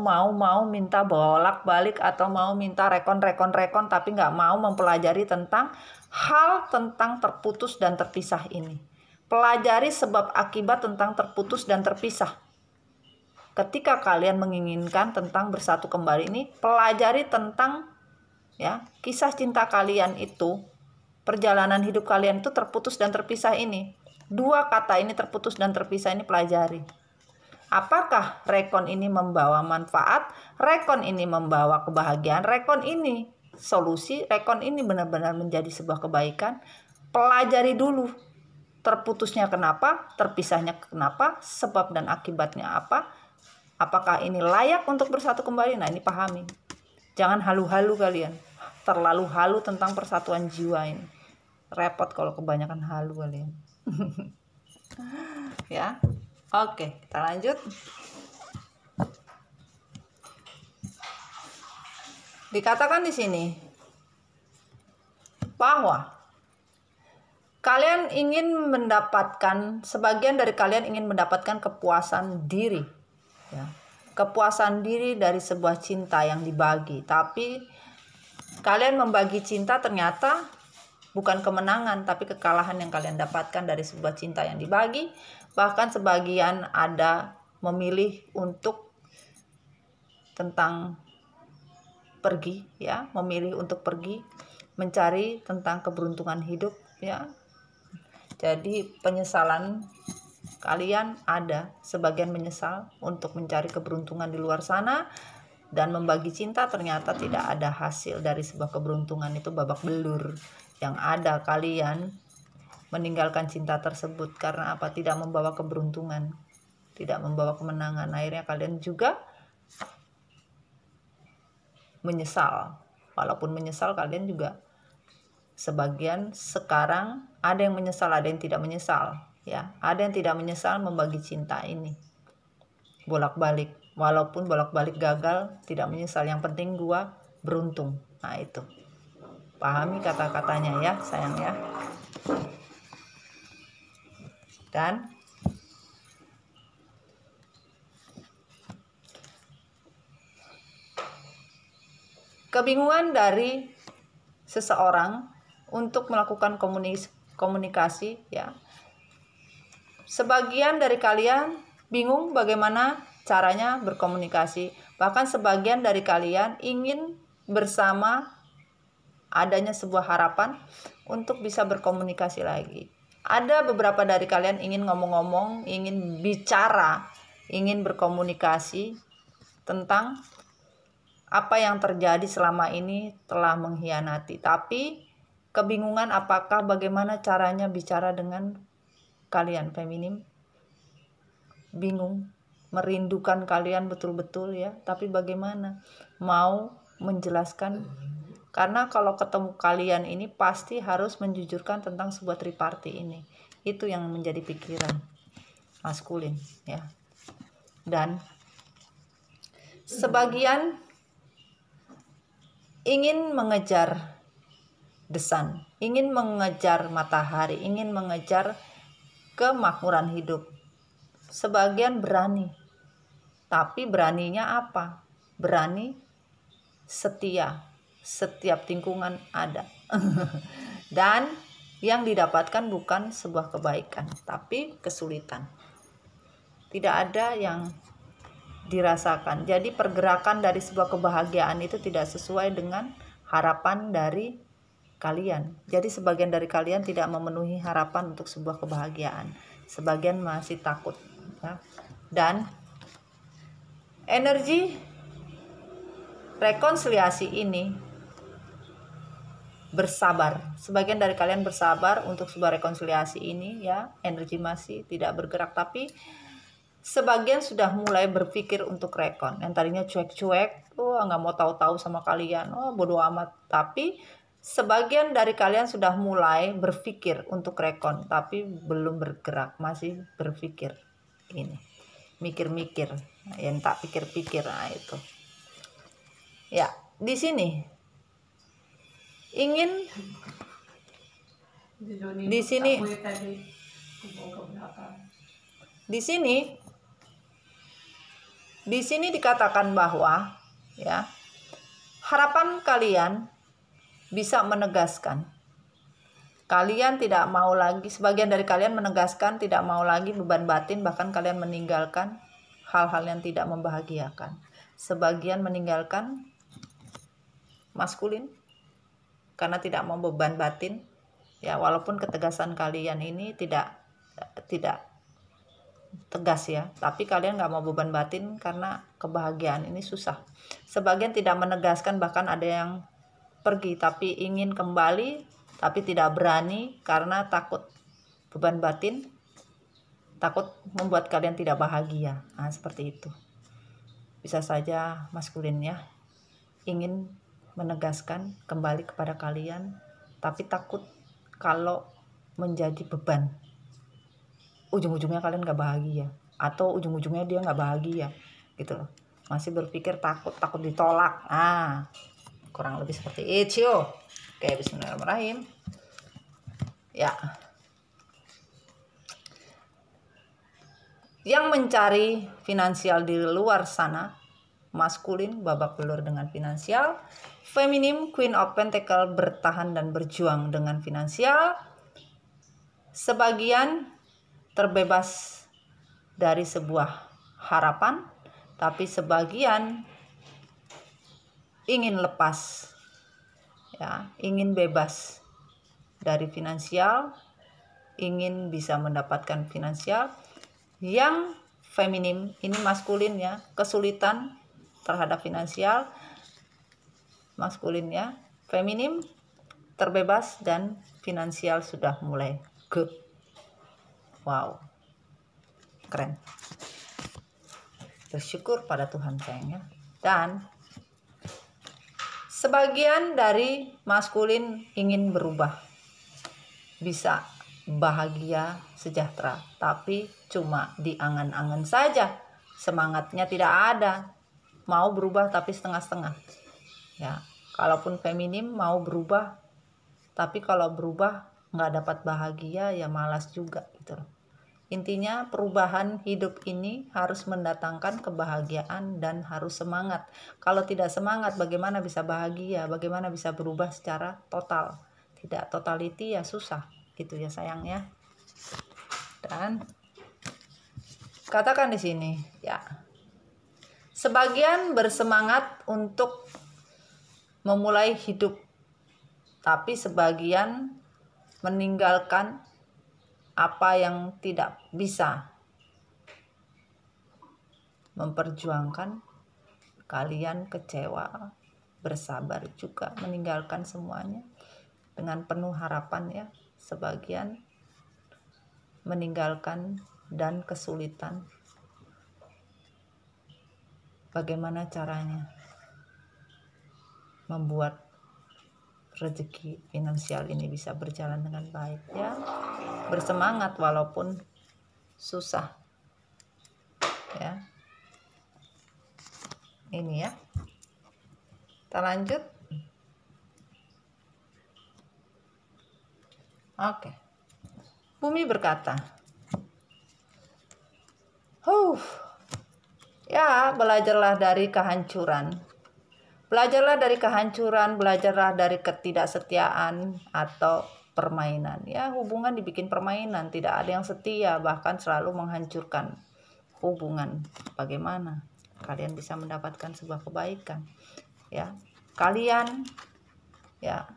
minta bolak-balik atau mau minta rekon tapi nggak mau mempelajari tentang hal tentang terputus dan terpisah ini. Pelajari sebab akibat tentang terputus dan terpisah. Ketika kalian menginginkan tentang bersatu kembali ini, pelajari tentang ya kisah cinta kalian itu, perjalanan hidup kalian itu terputus dan terpisah ini. Dua kata ini terputus dan terpisah ini pelajari. Apakah rekon ini membawa manfaat? Rekon ini membawa kebahagiaan? Rekon ini solusi? Rekon ini benar-benar menjadi sebuah kebaikan? Pelajari dulu. Terputusnya kenapa? Terpisahnya kenapa? Sebab dan akibatnya apa? Apakah ini layak untuk bersatu kembali? Nah, ini pahami. Jangan halu-halu kalian. Terlalu halu tentang persatuan jiwa ini. Repot kalau kebanyakan halu kalian. Ya. Oke, kita lanjut. Dikatakan di sini bahwa sebagian dari kalian ingin mendapatkan kepuasan diri, ya. Kepuasan diri dari sebuah cinta yang dibagi. Tapi kalian membagi cinta ternyata bukan kemenangan, tapi kekalahan yang kalian dapatkan dari sebuah cinta yang dibagi. Bahkan sebagian ada memilih untuk tentang pergi, ya, memilih untuk pergi, mencari tentang keberuntungan hidup, ya. Jadi penyesalan kalian ada, sebagian menyesal untuk mencari keberuntungan di luar sana, dan membagi cinta ternyata tidak ada hasil dari sebuah keberuntungan, itu babak belur. Yang ada kalian meninggalkan cinta tersebut karena apa? Tidak membawa keberuntungan, tidak membawa kemenangan. Akhirnya kalian juga menyesal. Walaupun menyesal, kalian juga sebagian sekarang ada yang menyesal, ada yang tidak menyesal, ya. Ada yang tidak menyesal membagi cinta ini bolak-balik, walaupun bolak-balik gagal, tidak menyesal. Yang penting gua beruntung. Nah, itu pahami kata-katanya, ya sayang, ya. Dan kebingungan dari seseorang untuk melakukan komunikasi, ya. Sebagian dari kalian bingung bagaimana caranya berkomunikasi. Bahkan sebagian dari kalian ingin bersama adanya sebuah harapan untuk bisa berkomunikasi lagi. Ada beberapa dari kalian ingin ngomong-ngomong, ingin bicara, ingin berkomunikasi tentang apa yang terjadi selama ini telah mengkhianati. Tapi kebingungan apakah bagaimana caranya bicara dengan kalian feminim. Bingung, merindukan kalian betul-betul, ya. Tapi bagaimana mau menjelaskan? Karena kalau ketemu kalian ini pasti harus menjujurkan tentang sebuah triparty ini. Itu yang menjadi pikiran maskulin, ya. Dan sebagian ingin mengejar the sun, ingin mengejar matahari, ingin mengejar kemakmuran hidup. Sebagian berani, tapi beraninya apa? Berani setia, setiap lingkungan ada. Dan yang didapatkan bukan sebuah kebaikan, tapi kesulitan. Tidak ada yang dirasakan. Jadi pergerakan dari sebuah kebahagiaan itu tidak sesuai dengan harapan dari kalian. Jadi sebagian dari kalian tidak memenuhi harapan untuk sebuah kebahagiaan. Sebagian masih takut, ya. Dan energi rekonsiliasi ini bersabar. Sebagian dari kalian bersabar untuk sebuah rekonsiliasi ini, ya. Energi masih tidak bergerak, tapi sebagian sudah mulai berpikir untuk rekon. Yang tadinya cuek-cuek, nggak mau tahu-tahu sama kalian, bodo amat. Tapi sebagian dari kalian sudah mulai berpikir untuk rekon, tapi belum bergerak, masih berpikir ini, mikir-mikir, yang tak pikir-pikir. Nah, itu, ya. Di sini ingin di sini dikatakan bahwa, ya, harapan kalian bisa menegaskan kalian tidak mau lagi, sebagian dari kalian menegaskan tidak mau lagi beban batin, bahkan kalian meninggalkan hal-hal yang tidak membahagiakan. Sebagian meninggalkan maskulin karena tidak mau beban batin, ya. Walaupun ketegasan kalian ini tidak tegas, ya, tapi kalian nggak mau beban batin karena kebahagiaan ini susah. Sebagian tidak menegaskan, bahkan ada yang pergi tapi ingin kembali, tapi tidak berani karena takut beban batin, takut membuat kalian tidak bahagia. Nah, seperti itu. Bisa saja maskulin, ya, ingin menegaskan kembali kepada kalian, tapi takut kalau menjadi beban, ujung-ujungnya kalian gak bahagia, atau ujung-ujungnya dia gak bahagia, gitu loh. Masih berpikir takut ditolak. kurang lebih seperti itu. Oke, bismillahirrahmanirrahim. Ya. Yang mencari finansial di luar sana, maskulin babak belur dengan finansial, feminim Queen of Pentacle bertahan dan berjuang dengan finansial. Sebagian terbebas dari sebuah harapan, tapi sebagian ingin lepas, ya, ingin bebas dari finansial, ingin bisa mendapatkan finansial. Yang feminim ini maskulin ya, kesulitan terhadap finansial, maskulin ya, feminim terbebas dan finansial sudah mulai good. Wow, keren. Bersyukur pada Tuhan sayangnya. Dan sebagian dari maskulin ingin berubah, bisa bahagia, sejahtera, tapi cuma di angan-angan saja, semangatnya tidak ada, mau berubah tapi setengah-setengah. Ya, kalaupun feminim mau berubah, tapi kalau berubah nggak dapat bahagia ya malas juga gitu loh. Intinya perubahan hidup ini harus mendatangkan kebahagiaan dan harus semangat. Kalau tidak semangat, bagaimana bisa bahagia? Bagaimana bisa berubah secara total? Tidak totality ya susah. Gitu ya sayangnya. Dan katakan di sini ya, sebagian bersemangat untuk memulai hidup, tapi sebagian meninggalkan apa yang tidak bisa memperjuangkan. Kalian kecewa, bersabar juga meninggalkan semuanya dengan penuh harapan ya. Sebagian meninggalkan dan kesulitan. Bagaimana caranya membuat rezeki finansial ini bisa berjalan dengan baik ya? Bersemangat walaupun susah ya. Ini ya, kita lanjut. Oke. Bumi berkata, ya, belajarlah dari kehancuran. Belajarlah dari kehancuran, belajarlah dari ketidaksetiaan atau permainan. Ya, hubungan dibikin permainan, tidak ada yang setia, bahkan selalu menghancurkan hubungan. Bagaimana kalian bisa mendapatkan sebuah kebaikan? Ya, kalian ya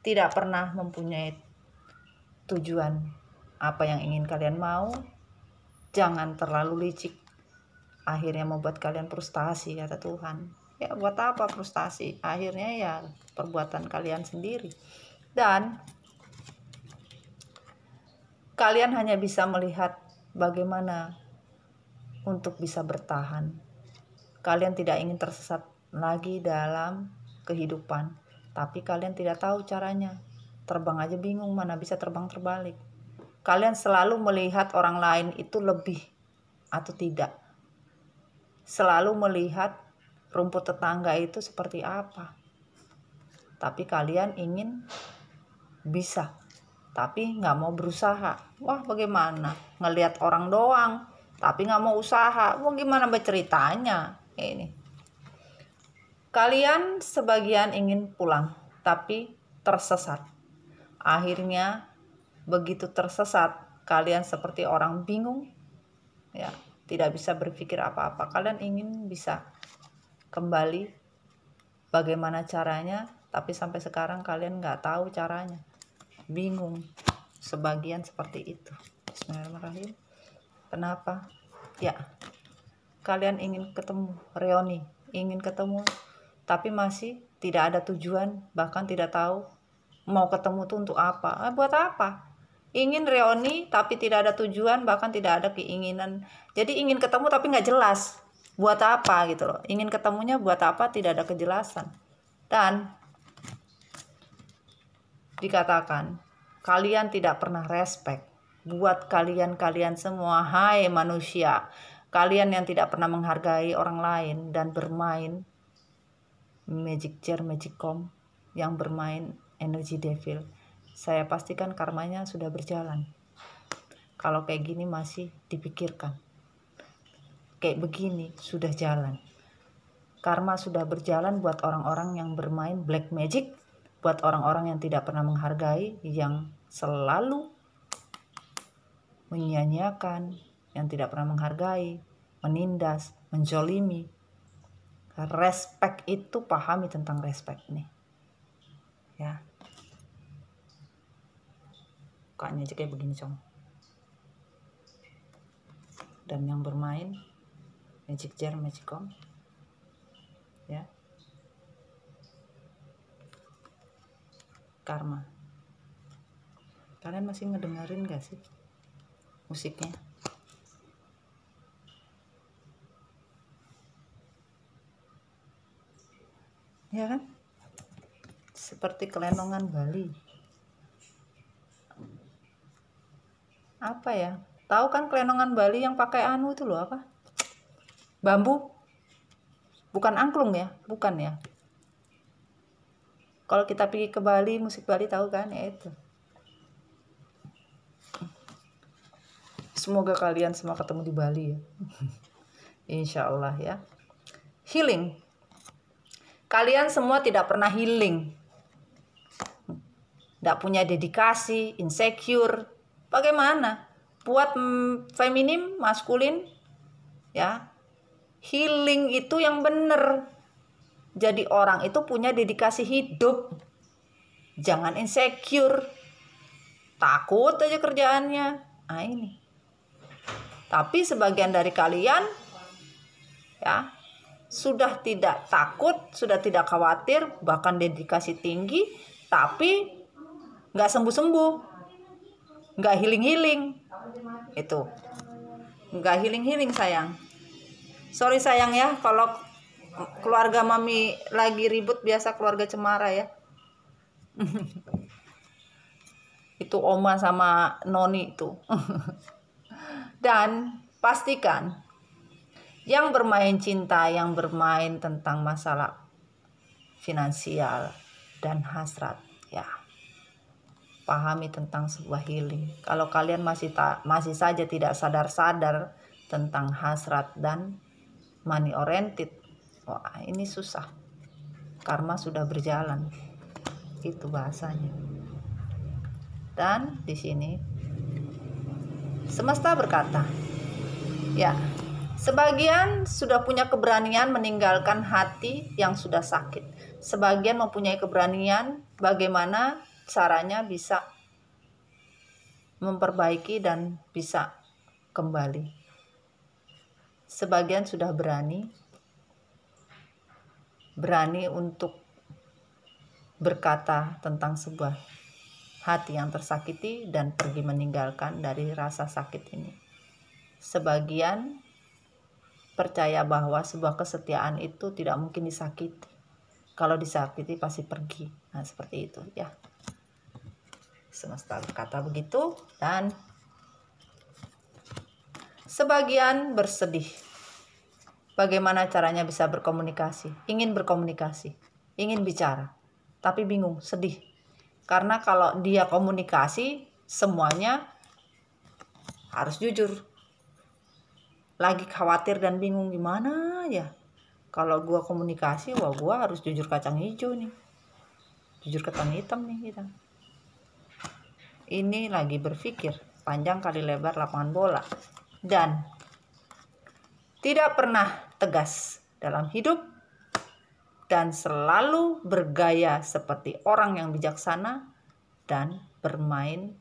tidak pernah mempunyai tujuan apa yang ingin kalian mau. Jangan terlalu licik, akhirnya membuat kalian frustasi, kata Tuhan. Ya, buat apa frustasi? Akhirnya ya perbuatan kalian sendiri. Dan kalian hanya bisa melihat bagaimana untuk bisa bertahan. Kalian tidak ingin tersesat lagi dalam kehidupan, tapi kalian tidak tahu caranya. Terbang aja bingung, mana bisa terbang terbalik. Kalian selalu melihat orang lain itu lebih atau tidak. Selalu melihat rumput tetangga itu seperti apa. Tapi kalian ingin bisa, tapi nggak mau berusaha. Wah, bagaimana? Ngelihat orang doang, tapi nggak mau usaha. Mau gimana berceritanya? Ini. Kalian sebagian ingin pulang, tapi tersesat. Akhirnya begitu tersesat, kalian seperti orang bingung, ya, tidak bisa berpikir apa-apa. Kalian ingin bisa kembali, bagaimana caranya, tapi sampai sekarang kalian nggak tahu caranya, bingung. Sebagian seperti itu. Bismillahirrahmanirrahim. Kenapa? Ya, kalian ingin ketemu, reuni, ingin ketemu, tapi masih tidak ada tujuan, bahkan tidak tahu mau ketemu tuh untuk apa. Buat apa? Ingin reuni tapi tidak ada tujuan, bahkan tidak ada keinginan. Jadi ingin ketemu tapi nggak jelas buat apa gitu loh. Ingin ketemunya buat apa, tidak ada kejelasan. Dan dikatakan kalian tidak pernah respect. Buat kalian semua, hai manusia, kalian yang tidak pernah menghargai orang lain dan bermain magic chair, magicom yang bermain energi devil, saya pastikan karmanya sudah berjalan. Kalau kayak gini masih dipikirkan, kayak begini sudah jalan. Karma sudah berjalan buat orang-orang yang bermain black magic, buat orang-orang yang tidak pernah menghargai, yang selalu menyia-nyiakan, yang tidak pernah menghargai, menindas, menjolimi. Respect itu, pahami tentang respect nih ya. Mukanya aja kayak begini cong. Dan yang bermain magic jar, magicom ya, karma. Kalian masih ngedengerin gak sih musiknya? Ya kan? Seperti kelenongan Bali. Apa ya? Tahu kan kelenongan Bali yang pakai anu itu loh, apa? Bambu. Bukan angklung ya, bukan ya. Kalau kita pergi ke Bali, musik Bali tahu kan? Ya itu. Semoga kalian semua ketemu di Bali ya. Insya Allah ya. Healing. Kalian semua tidak pernah healing. Tidak punya dedikasi, insecure. Bagaimana? Buat feminim, maskulin, ya. Healing itu yang benar. Jadi orang itu punya dedikasi hidup. Jangan insecure. Takut aja kerjaannya. Nah ini. Tapi sebagian dari kalian, ya, sudah tidak takut, sudah tidak khawatir, bahkan dedikasi tinggi, tapi nggak sembuh-sembuh, nggak healing-healing, itu nggak healing-healing sayang. Sorry sayang ya, kalau keluarga mami lagi ribut, biasa keluarga cemara ya. Itu oma sama noni itu. Dan pastikan yang bermain cinta, yang bermain tentang masalah finansial dan hasrat, ya, pahami tentang sebuah healing. Kalau kalian masih saja tidak sadar-sadar tentang hasrat dan money oriented, wah ini susah. Karma sudah berjalan, itu bahasanya. Dan di sini semesta berkata, ya, sebagian sudah punya keberanian meninggalkan hati yang sudah sakit. Sebagian mempunyai keberanian bagaimana caranya bisa memperbaiki dan bisa kembali. Sebagian sudah berani untuk berkata tentang sebuah hati yang tersakiti dan pergi meninggalkan dari rasa sakit ini. Sebagian percaya bahwa sebuah kesetiaan itu tidak mungkin disakiti. Kalau disakiti pasti pergi. Nah, seperti itu ya. Semesta berkata begitu. Dan sebagian bersedih. Bagaimana caranya bisa berkomunikasi? Ingin berkomunikasi, ingin bicara, tapi bingung, sedih. Karena kalau dia komunikasi, semuanya harus jujur. Lagi khawatir dan bingung, gimana ya? Kalau gua komunikasi, wah gua harus jujur kacang hijau nih. Jujur ketan hitam nih kita. Ini lagi berpikir panjang kali lebar lapangan bola. Dan tidak pernah tegas dalam hidup. Dan selalu bergaya seperti orang yang bijaksana. Dan bermain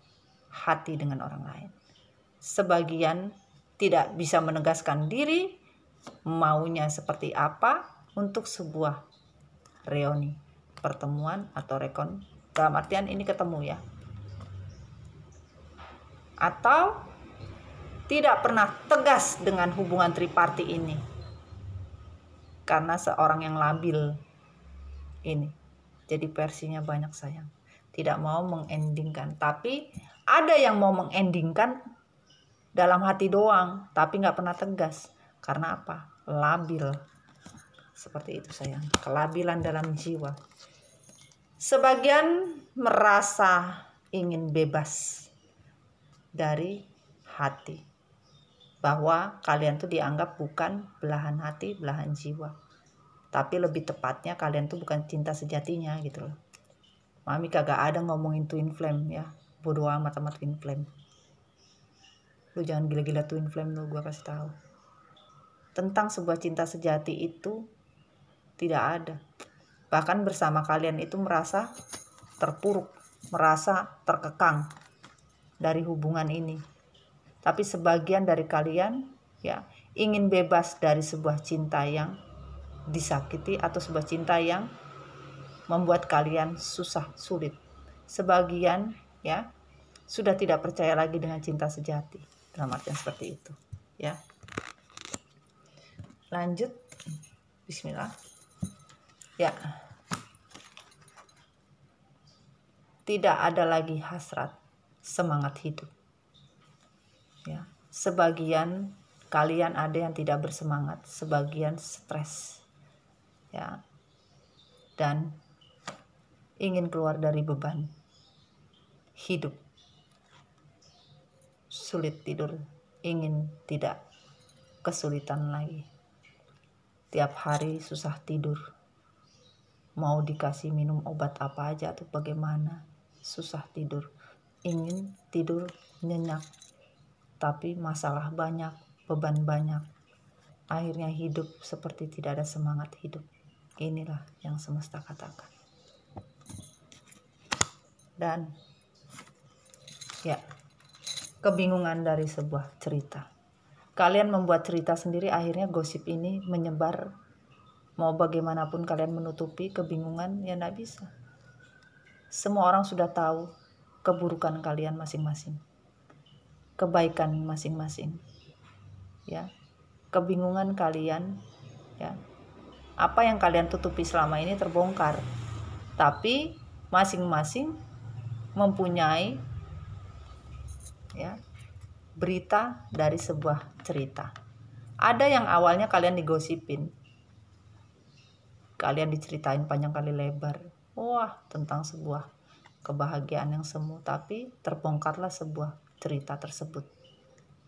hati dengan orang lain. Sebagian tidak bisa menegaskan diri, maunya seperti apa untuk sebuah reuni, pertemuan atau rekon. Dalam artian ini ketemu ya. Atau tidak pernah tegas dengan hubungan triparti ini. Karena seorang yang labil ini. Jadi versinya banyak sayang. Tidak mau mengendingkan. Tapi ada yang mau mengendingkan dalam hati doang. Tapi gak pernah tegas. Karena apa? Labil. Seperti itu sayang, kelabilan dalam jiwa. Sebagian merasa ingin bebas dari hati, bahwa kalian tuh dianggap bukan belahan hati, belahan jiwa, tapi lebih tepatnya kalian tuh bukan cinta sejatinya gitu loh. Mami kagak ada ngomongin twin flame ya, bodo amat sama twin flame. Lu jangan gila-gila twin flame lu, gua kasih tahu. Tentang sebuah cinta sejati itu tidak ada. Bahkan bersama kalian itu merasa terpuruk, merasa terkekang dari hubungan ini. Tapi sebagian dari kalian ya ingin bebas dari sebuah cinta yang disakiti atau sebuah cinta yang membuat kalian susah, sulit. Sebagian ya sudah tidak percaya lagi dengan cinta sejati, dalam artian seperti itu ya. Lanjut, bismillah ya. Tidak ada lagi hasrat, semangat hidup ya. Sebagian kalian ada yang tidak bersemangat, sebagian stres ya, dan ingin keluar dari beban hidup, sulit tidur, ingin tidak kesulitan lagi, tiap hari susah tidur, mau dikasih minum obat apa aja atau bagaimana susah tidur, ingin tidur nyenyak, tapi masalah banyak, beban banyak, akhirnya hidup seperti tidak ada semangat hidup. Inilah yang semesta katakan. Dan ya, kebingungan dari sebuah cerita. Kalian membuat cerita sendiri, akhirnya gosip ini menyebar. Mau bagaimanapun kalian menutupi kebingungan, ya enggak bisa. Semua orang sudah tahu keburukan kalian masing-masing, kebaikan masing-masing ya. Kebingungan kalian ya, apa yang kalian tutupi selama ini terbongkar, tapi masing-masing mempunyai ya berita dari sebuah cerita. Ada yang awalnya kalian digosipin, kalian diceritain panjang kali lebar, wah tentang sebuah kebahagiaan yang semu, tapi terbongkarlah sebuah cerita tersebut,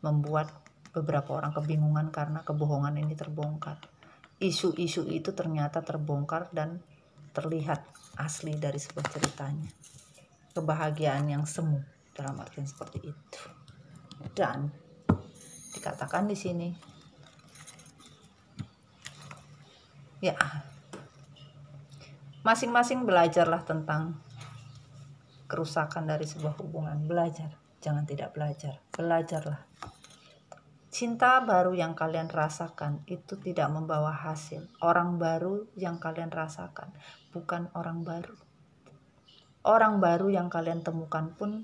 membuat beberapa orang kebingungan karena kebohongan ini terbongkar. Isu-isu itu ternyata terbongkar dan terlihat asli dari sebuah ceritanya, kebahagiaan yang semu, dalam artian seperti itu. Dan dikatakan di sini ya, masing-masing belajarlah tentang kerusakan dari sebuah hubungan. Belajar, jangan tidak belajar. Belajarlah. Cinta baru yang kalian rasakan itu tidak membawa hasil. Orang baru yang kalian rasakan bukan orang baru. Orang baru yang kalian temukan pun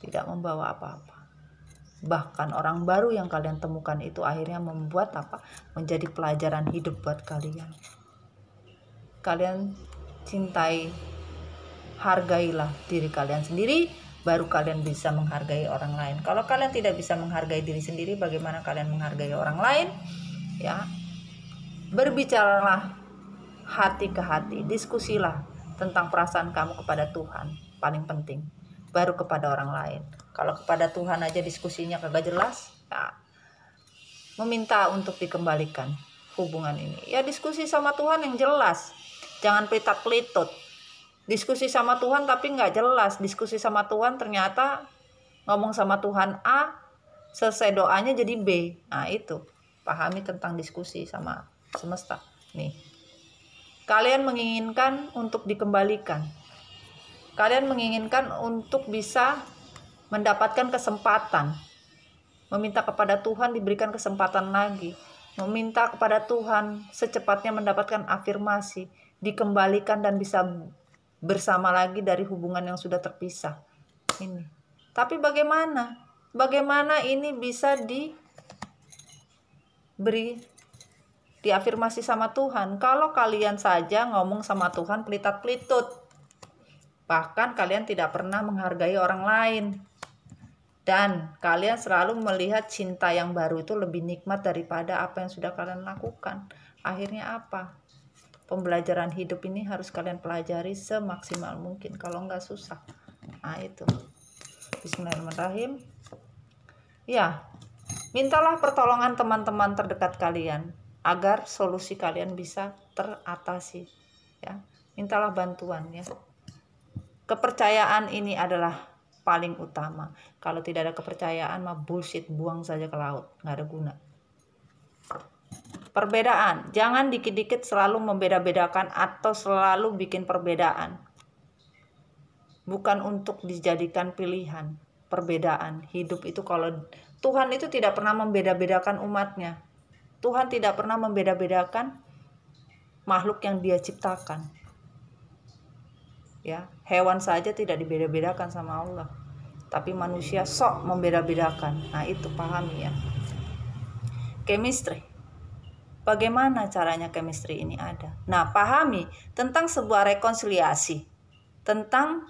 tidak membawa apa-apa. Bahkan orang baru yang kalian temukan itu akhirnya membuat apa? Menjadi pelajaran hidup buat kalian. Kalian cintai, hargailah diri kalian sendiri, baru kalian bisa menghargai orang lain. Kalau kalian tidak bisa menghargai diri sendiri, bagaimana kalian menghargai orang lain? Ya, berbicaralah hati ke hati, diskusilah tentang perasaan kamu kepada Tuhan, paling penting, baru kepada orang lain. Kalau kepada Tuhan aja diskusinya kagak jelas, ya, meminta untuk dikembalikan hubungan ini. Ya diskusi sama Tuhan yang jelas, jangan pelitak-pelitut. Diskusi sama Tuhan tapi nggak jelas. Diskusi sama Tuhan ternyata ngomong sama Tuhan A, selesai doanya jadi B. Nah itu, pahami tentang diskusi sama semesta. Nih, kalian menginginkan untuk dikembalikan. Kalian menginginkan untuk bisa mendapatkan kesempatan. Meminta kepada Tuhan diberikan kesempatan lagi. Meminta kepada Tuhan secepatnya mendapatkan afirmasi, dikembalikan dan bisa bersama lagi dari hubungan yang sudah terpisah. Ini. Tapi bagaimana? Bagaimana ini bisa diafirmasi sama Tuhan? Kalau kalian saja ngomong sama Tuhan pelitat-pelitut. Bahkan kalian tidak pernah menghargai orang lain. Dan kalian selalu melihat cinta yang baru itu lebih nikmat daripada apa yang sudah kalian lakukan. Akhirnya apa? Pembelajaran hidup ini harus kalian pelajari semaksimal mungkin. Kalau enggak susah. Nah itu. Bismillahirrahmanirrahim. Ya, mintalah pertolongan teman-teman terdekat kalian agar solusi kalian bisa teratasi. Ya, mintalah bantuan ya. Kepercayaan ini adalah paling utama. Kalau tidak ada kepercayaan mah bullshit, buang saja ke laut, nggak ada guna. Perbedaan, jangan dikit-dikit selalu membeda-bedakan atau selalu bikin perbedaan. Bukan untuk dijadikan pilihan. Perbedaan hidup itu, kalau Tuhan itu tidak pernah membeda-bedakan umatnya. Tuhan tidak pernah membeda-bedakan makhluk yang Dia ciptakan. Ya, hewan saja tidak dibeda-bedakan sama Allah. Tapi manusia sok membeda-bedakan. Nah, itu pahami ya. Chemistry. Bagaimana caranya chemistry ini ada? Nah, pahami tentang sebuah rekonsiliasi. Tentang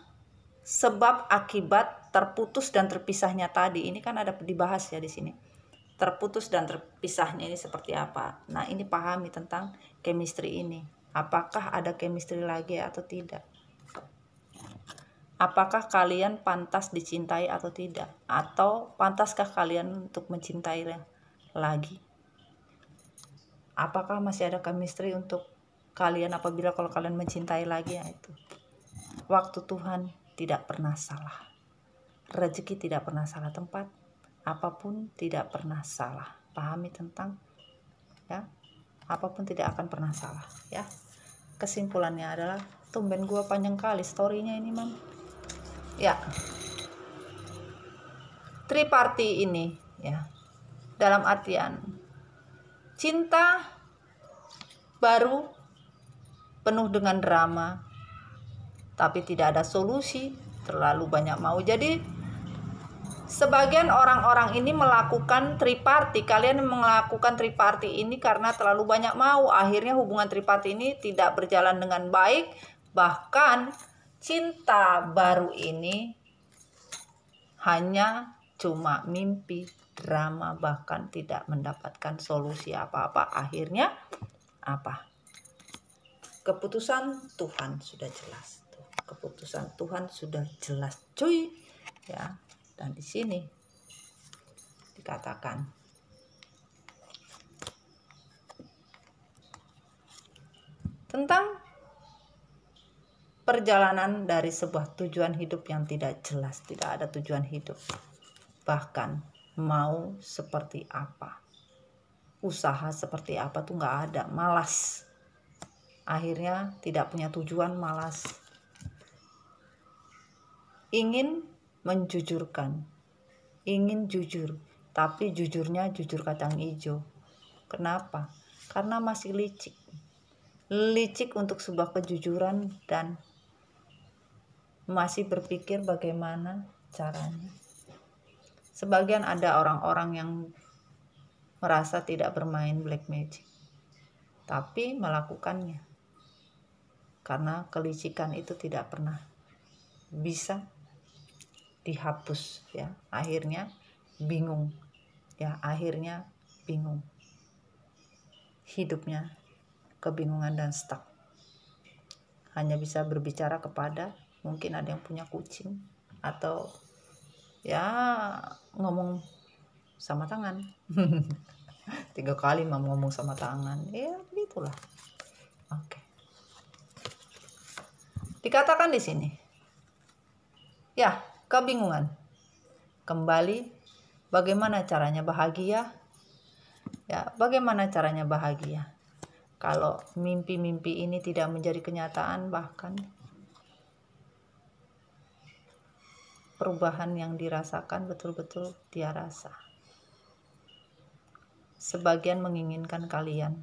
sebab akibat terputus dan terpisahnya tadi. Ini kan ada dibahas ya di sini. Terputus dan terpisahnya ini seperti apa? Nah, ini pahami tentang chemistry ini. Apakah ada chemistry lagi atau tidak? Apakah kalian pantas dicintai atau tidak? Atau pantaskah kalian untuk mencintai lagi? Apakah masih ada chemistry untuk kalian apabila kalau kalian mencintai lagi? Ya itu. Waktu Tuhan tidak pernah salah. Rezeki tidak pernah salah tempat. Apapun tidak pernah salah. Pahami tentang ya. Apapun tidak akan pernah salah ya. Kesimpulannya adalah tumben gua panjang kali storynya ini, Mam. Ya, triparty ini ya, dalam artian cinta baru penuh dengan drama, tapi tidak ada solusi, terlalu banyak mau. Jadi sebagian orang-orang ini melakukan triparty, kalian melakukan triparty ini karena terlalu banyak mau. Akhirnya hubungan triparty ini tidak berjalan dengan baik, bahkan cinta baru ini hanya cuma mimpi, drama, bahkan tidak mendapatkan solusi apa-apa. Akhirnya apa? Keputusan Tuhan sudah jelas. Keputusan Tuhan sudah jelas, cuy. Ya, dan di sini dikatakan tentang perjalanan dari sebuah tujuan hidup yang tidak jelas, tidak ada tujuan hidup. Bahkan mau seperti apa, usaha seperti apa tuh nggak ada, malas. Akhirnya tidak punya tujuan, malas. Ingin menjujurkan, ingin jujur, tapi jujurnya jujur kacang hijau. Kenapa? Karena masih licik. Licik untuk sebuah kejujuran dan masih berpikir bagaimana caranya. Sebagian ada orang-orang yang merasa tidak bermain black magic, tapi melakukannya karena kelicikan itu tidak pernah bisa dihapus ya. Akhirnya bingung ya, akhirnya bingung, hidupnya kebingungan dan stuck. Hanya bisa berbicara kepada, mungkin ada yang punya kucing, atau ya ngomong sama tangan. 3 kali mau ngomong sama tangan, ya begitulah. Oke. Dikatakan di sini ya, kebingungan. Kembali, bagaimana caranya bahagia? Ya, bagaimana caranya bahagia kalau mimpi-mimpi ini tidak menjadi kenyataan, bahkan perubahan yang dirasakan betul-betul dia rasa. Sebagian menginginkan kalian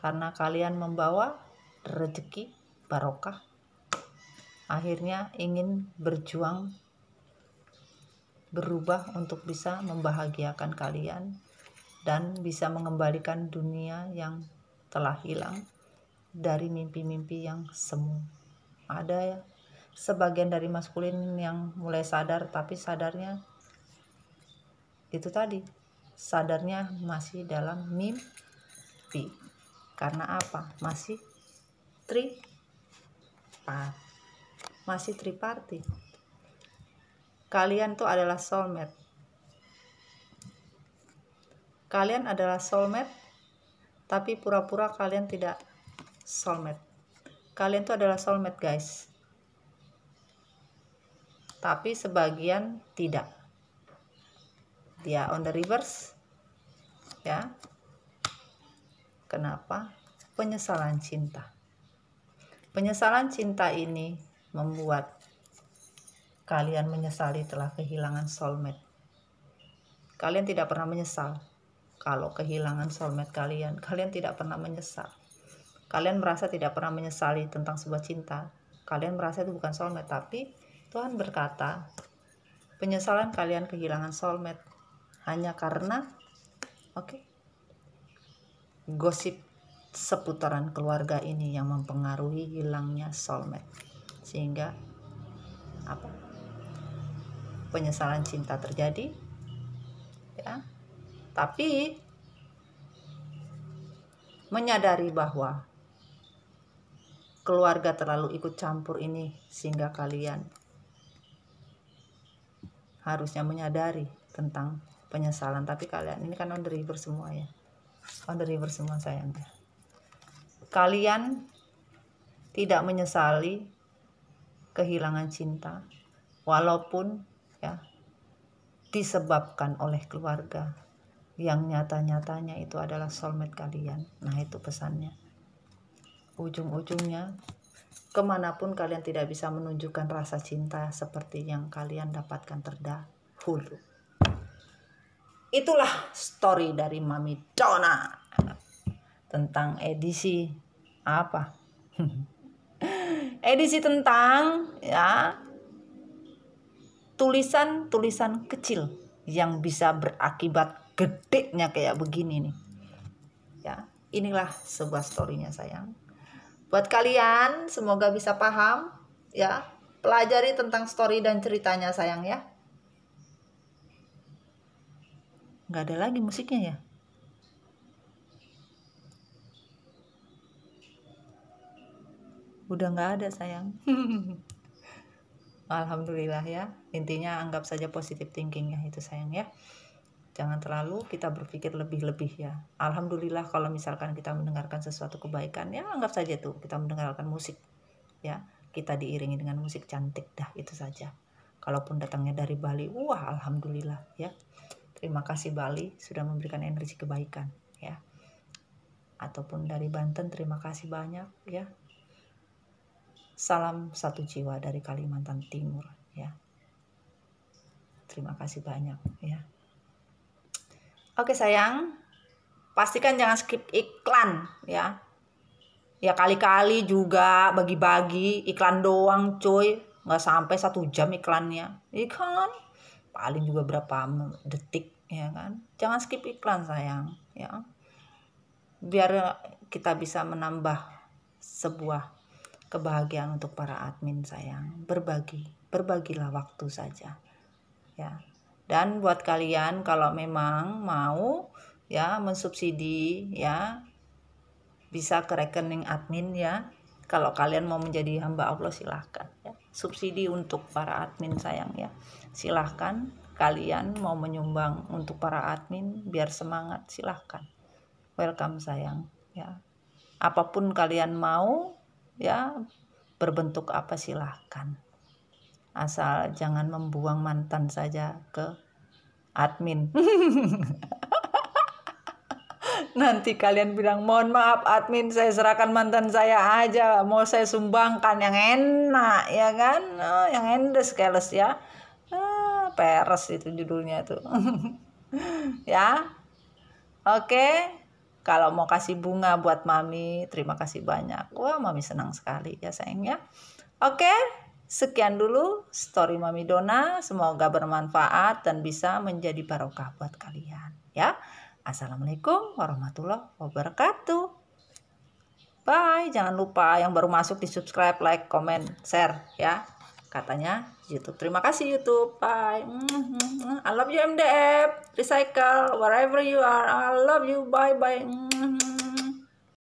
karena kalian membawa rezeki barokah, akhirnya ingin berjuang berubah untuk bisa membahagiakan kalian dan bisa mengembalikan dunia yang telah hilang dari mimpi-mimpi yang semu. Ada ya, sebagian dari maskulin yang mulai sadar, tapi sadarnya itu tadi, sadarnya masih dalam mimpi. Karena apa? Masih tripartit. Kalian tuh adalah soulmate. Kalian adalah soulmate, tapi pura-pura kalian tidak soulmate. Kalian tuh adalah soulmate, guys. Tapi sebagian tidak. Dia on the reverse. Ya. Kenapa? Penyesalan cinta. Penyesalan cinta ini membuat kalian menyesali telah kehilangan soulmate. Kalian tidak pernah menyesal kalau kehilangan soulmate kalian. Kalian tidak pernah menyesal. Kalian merasa tidak pernah menyesali tentang sebuah cinta. Kalian merasa itu bukan soulmate, tapi Tuhan berkata, penyesalan kalian kehilangan soulmate hanya karena gosip seputaran keluarga ini yang mempengaruhi hilangnya soulmate, sehingga penyesalan cinta terjadi, ya. Tapi menyadari bahwa keluarga terlalu ikut campur ini, sehingga kalian harusnya menyadari tentang penyesalan. Tapi kalian ini kan on the river semua, ya, on the river semua sayang. Kalian tidak menyesali kehilangan cinta, walaupun ya disebabkan oleh keluarga yang nyata-nyatanya itu adalah soulmate kalian. Nah, itu pesannya. Ujung-ujungnya, kemanapun kalian tidak bisa menunjukkan rasa cinta seperti yang kalian dapatkan terdahulu. Itulah story dari Mami Donna tentang edisi apa? Edisi tentang ya tulisan-tulisan kecil yang bisa berakibat gedenya kayak begini nih. Ya, inilah sebuah storynya sayang. Buat kalian semoga bisa paham ya, pelajari tentang story dan ceritanya sayang ya. Nggak ada lagi musiknya ya. Udah nggak ada sayang. Alhamdulillah ya. Intinya anggap saja positive thinking ya itu sayang ya. Jangan terlalu kita berpikir lebih-lebih ya. Alhamdulillah kalau misalkan kita mendengarkan sesuatu kebaikan ya, anggap saja tuh kita mendengarkan musik ya. Kita diiringi dengan musik cantik dah, itu saja. Kalaupun datangnya dari Bali, wah alhamdulillah ya. Terima kasih Bali sudah memberikan energi kebaikan ya. Ataupun dari Banten, terima kasih banyak ya. Salam satu jiwa dari Kalimantan Timur ya. Terima kasih banyak ya. Oke sayang, pastikan jangan skip iklan ya. Ya kali-kali juga bagi-bagi iklan doang cuy. Nggak sampai 1 jam iklannya. Iklan paling juga berapa detik ya kan. Jangan skip iklan sayang ya. Biar kita bisa menambah sebuah kebahagiaan untuk para admin sayang. Berbagilah waktu saja ya. Dan buat kalian kalau memang mau ya mensubsidi ya, bisa ke rekening admin ya. Kalau kalian mau menjadi hamba Allah silahkan ya. Subsidi untuk para admin sayang ya. Silahkan kalian mau menyumbang untuk para admin biar semangat, silahkan. Welcome sayang ya. Apapun kalian mau ya, berbentuk apa silahkan. Asal jangan membuang mantan saja ke admin. Nanti kalian bilang, mohon maaf admin, saya serahkan mantan saya aja, mau saya sumbangkan yang enak ya kan, yang endes keles ya, peres itu judulnya tuh. Ya oke. Kalau mau kasih bunga buat Mami, terima kasih banyak. Wah, Mami senang sekali ya sayang ya. Oke, sekian dulu story Mami Donna. Semoga bermanfaat dan bisa menjadi barokah buat kalian ya. Assalamualaikum warahmatullahi wabarakatuh. Bye. Jangan lupa yang baru masuk di subscribe, like, comment, share ya. katanya YouTube. Terima kasih YouTube. Bye. I love you MDF. Recycle wherever you are. I love you. Bye bye.